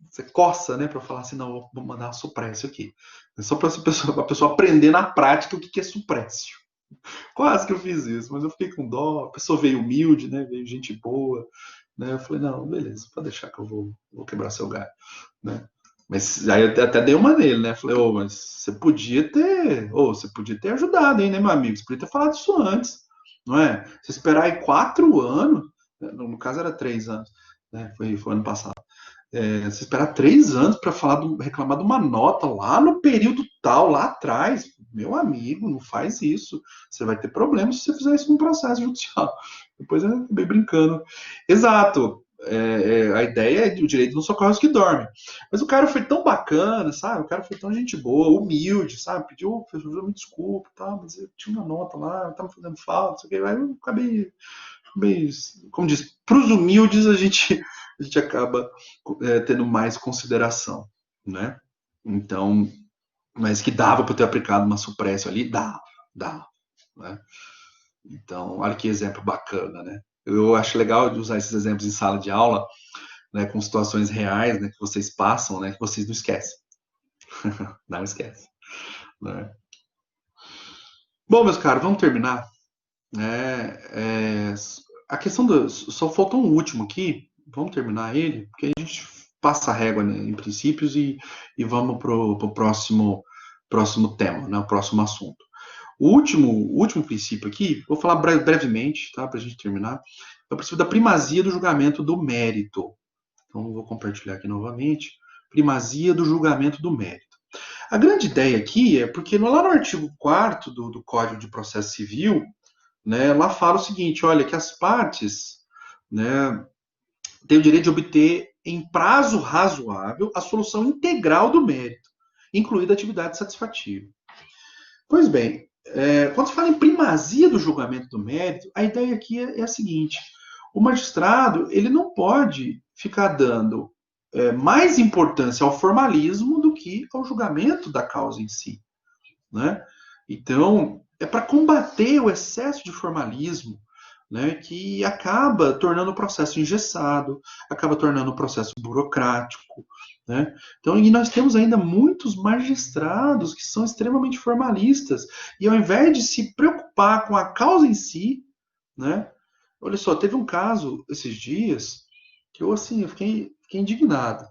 você coça, né, para falar assim, não, vou mandar uma suprécio aqui. É só para a pessoa aprender na prática o que é suprécio. Quase que eu fiz isso, mas eu fiquei com dó, a pessoa veio humilde, né, veio gente boa, né, eu falei, não, beleza, pode deixar que eu vou quebrar seu galho, né. Mas aí eu até dei uma nele, né? Falei, mas você podia ter ajudado, hein, né, meu amigo? Você podia ter falado isso antes, não é? Você esperar aí 4 anos, no caso era 3 anos, né? Foi ano passado. Você esperar 3 anos para reclamar de uma nota lá no período tal, lá atrás, meu amigo, não faz isso. Você vai ter problemas se você fizer isso num processo judicial. Depois eu acabei brincando. Exato. A ideia é que o direito não socorre os que dormem. Mas o cara foi tão bacana, sabe? O cara foi tão gente boa, humilde, sabe? Pediu, professor, me desculpe, tá? Mas eu tinha uma nota lá, eu tava fazendo falta, não sei o que. Aí eu acabei, como diz, para os humildes a gente acaba tendo mais consideração, né? Então, mas que dava para ter aplicado uma suprécio ali, dá, né? Então, olha que exemplo bacana, né? Eu acho legal de usar esses exemplos em sala de aula, né, com situações reais, né, que vocês passam, né, que vocês não esquecem. Não esquece. Né? Bom, meus caros, vamos terminar. A questão só faltou um último aqui. Vamos terminar ele, porque a gente passa a régua, né, em princípios e vamos para o próximo tema, né, o próximo assunto. O último princípio aqui, vou falar brevemente, tá, para a gente terminar, é o princípio da primazia do julgamento do mérito. Então, vou compartilhar aqui novamente. Primazia do julgamento do mérito. A grande ideia aqui é porque lá no artigo 4º do Código de Processo Civil, né, lá fala o seguinte, olha, que as partes, né, têm o direito de obter em prazo razoável a solução integral do mérito, incluída a atividade satisfativa. Pois bem, quando se fala em primazia do julgamento do mérito, a ideia aqui é a seguinte, o magistrado ele não pode ficar dando mais importância ao formalismo do que ao julgamento da causa em si. né? Então, é para combater o excesso de formalismo, né, que acaba tornando o processo engessado, acaba tornando o processo burocrático, né? Então, e nós temos ainda muitos magistrados que são extremamente formalistas, e ao invés de se preocupar com a causa em si, né? Olha só, teve um caso esses dias que eu, assim, eu fiquei indignado.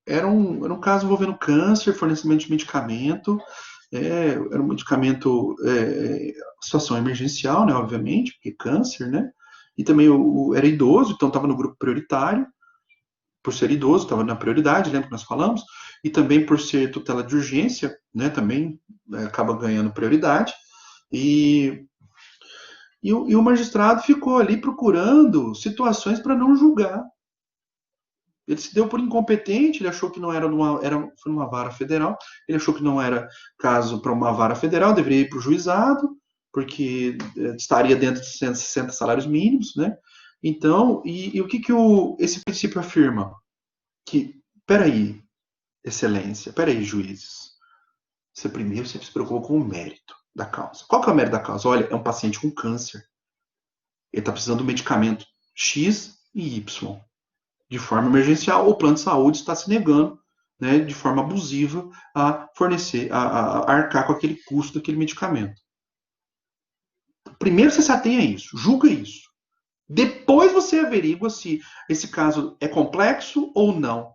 Era um caso envolvendo câncer, fornecimento de medicamento, era um medicamento, situação emergencial, né, obviamente, porque câncer, né? E também era idoso, então estava no grupo prioritário, por ser idoso, estava na prioridade, lembra que nós falamos? E também por ser tutela de urgência, né, também acaba ganhando prioridade. E o magistrado ficou ali procurando situações para não julgar. Ele se deu por incompetente, ele achou que não era foi numa vara federal, ele achou que não era caso para uma vara federal, deveria ir para o juizado, porque estaria dentro de 160 salários mínimos, né? Então, e o que esse princípio afirma? Que, peraí, excelência, peraí, juízes, você primeiro se preocupa com o mérito da causa. Qual que é o mérito da causa? Olha, é um paciente com câncer, ele está precisando do medicamento X e Y de forma emergencial, o plano de saúde está se negando, né, de forma abusiva, a fornecer, a arcar com aquele custo daquele medicamento. Primeiro você se atém a isso, julga isso. Depois você averigua se esse caso é complexo ou não,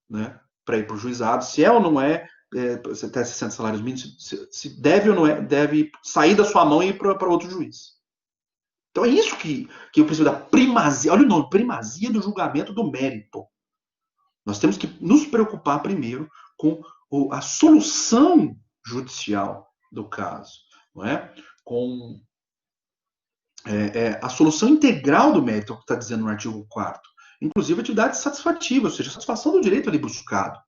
né, para ir para o juizado, se é ou não é, você tem 60 salários mínimos, se deve ou não é, deve sair da sua mão e ir para outro juiz. Então é isso que eu preciso da primazia, olha o nome, primazia do julgamento do mérito. Nós temos que nos preocupar primeiro com a solução judicial do caso, não é? Com a solução integral do mérito, que está dizendo no artigo 4º. Inclusive, atividade satisfativa, ou seja, satisfação do direito ali buscado.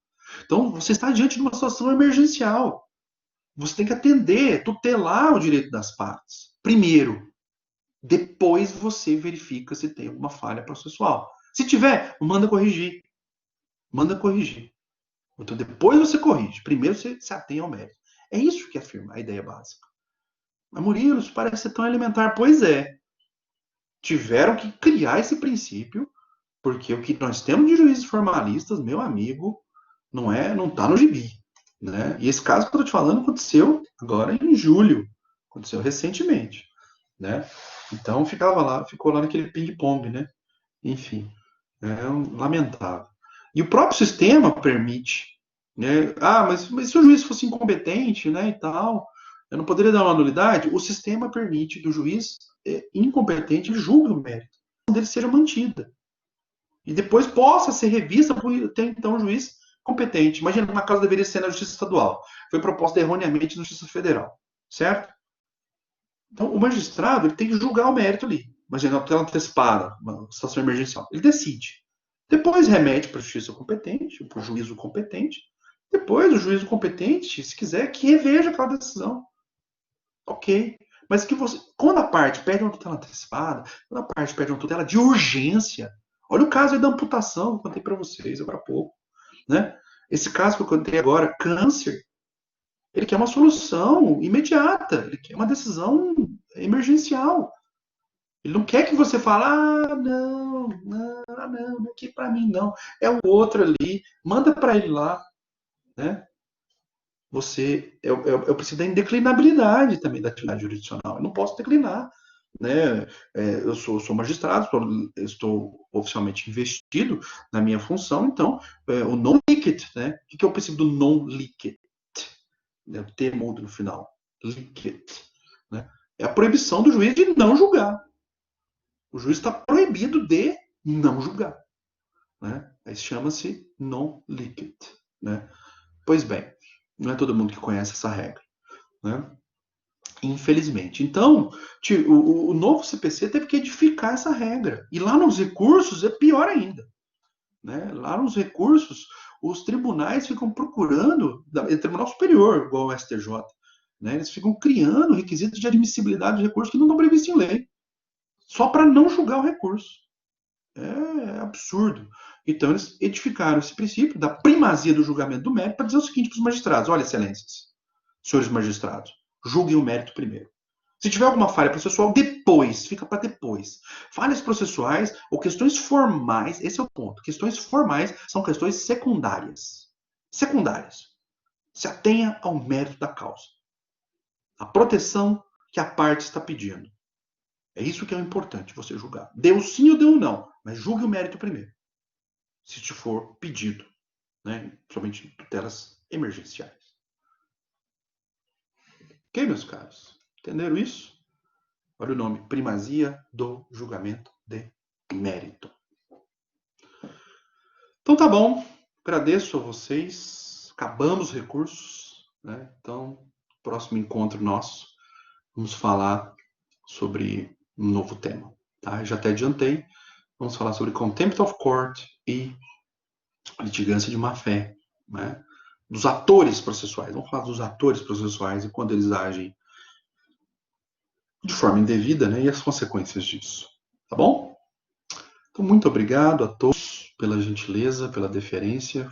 Então, você está diante de uma situação emergencial. Você tem que atender, tutelar o direito das partes. Primeiro. Depois você verifica se tem alguma falha processual. Se tiver, manda corrigir. Manda corrigir. Então, depois você corrige. Primeiro você se atém ao mérito. É isso que afirma a ideia básica. Mas, Murilo, isso parece ser tão elementar. Pois é. Tiveram que criar esse princípio, porque o que nós temos de juízes formalistas, meu amigo, não está no gibi. Né? E esse caso que eu estou te falando aconteceu agora em julho. Aconteceu recentemente. Né? Então, ficou lá naquele ping-pong, né? Enfim, lamentável. E o próprio sistema permite, né? Mas se o juiz fosse incompetente, né, e tal, eu não poderia dar uma nulidade? O sistema permite que o juiz incompetente julgue o mérito dele seja mantida. E depois possa ser revista por até então o juiz competente. Imagina, uma causa deveria ser na Justiça Estadual. Foi proposta erroneamente na Justiça Federal. Certo? Então, o magistrado ele tem que julgar o mérito ali. Imagina, uma tutela antecipada, uma situação emergencial. Ele decide. Depois remete para a justiça competente, para o juízo competente. Depois, o juízo competente, se quiser, que reveja aquela decisão. Ok. Mas que quando a parte pede uma tutela antecipada, quando a parte pede uma tutela de urgência, olha o caso aí da amputação que eu contei para vocês agora há pouco. Né? Esse caso que eu contei agora, câncer, ele quer uma solução imediata, ele quer uma decisão emergencial. Ele não quer que você fale, não é aqui para mim não, é o outro ali, manda para ele lá, né? Eu preciso da indeclinabilidade também da atividade jurisdicional. Eu não posso declinar, né? Eu sou magistrado, estou oficialmente investido na minha função, então o non licet, né? O que é o princípio do non licet? O T mudo no final, licet, né? É a proibição do juiz de não julgar. O juiz está proibido de não julgar. Né? Aí chama-se non licet. Né? Pois bem, não é todo mundo que conhece essa regra. Né? Infelizmente. Então, o novo CPC teve que edificar essa regra. E lá nos recursos é pior ainda. Né? Lá nos recursos, os tribunais ficam procurando, Tribunal Superior, igual o STJ, né? Eles ficam criando requisitos de admissibilidade de recursos que não estão previstos em lei, só para não julgar o recurso. É absurdo. Então, eles edificaram esse princípio da primazia do julgamento do mérito para dizer o seguinte para os magistrados: olha, excelências, senhores magistrados, julguem o mérito primeiro. Se tiver alguma falha processual, depois, fica para depois. Falhas processuais ou questões formais, esse é o ponto. Questões formais são questões secundárias. Secundárias. Se atenha ao mérito da causa. A proteção que a parte está pedindo. É isso que é importante você julgar. Deu sim ou deu não, mas julgue o mérito primeiro. Se te for pedido, né? Principalmente em tutelas emergenciais. Ok, meus caros? Entenderam isso? Olha o nome, primazia do julgamento de mérito. Então tá bom, agradeço a vocês, acabamos os recursos, né? Então, próximo encontro nosso, vamos falar sobre um novo tema, tá? Já até adiantei, vamos falar sobre contempt of court e litigância de má-fé, né? Dos atores processuais, vamos falar dos atores processuais e quando eles agem de forma indevida, né? E as consequências disso, tá bom? Então, muito obrigado a todos pela gentileza, pela deferência.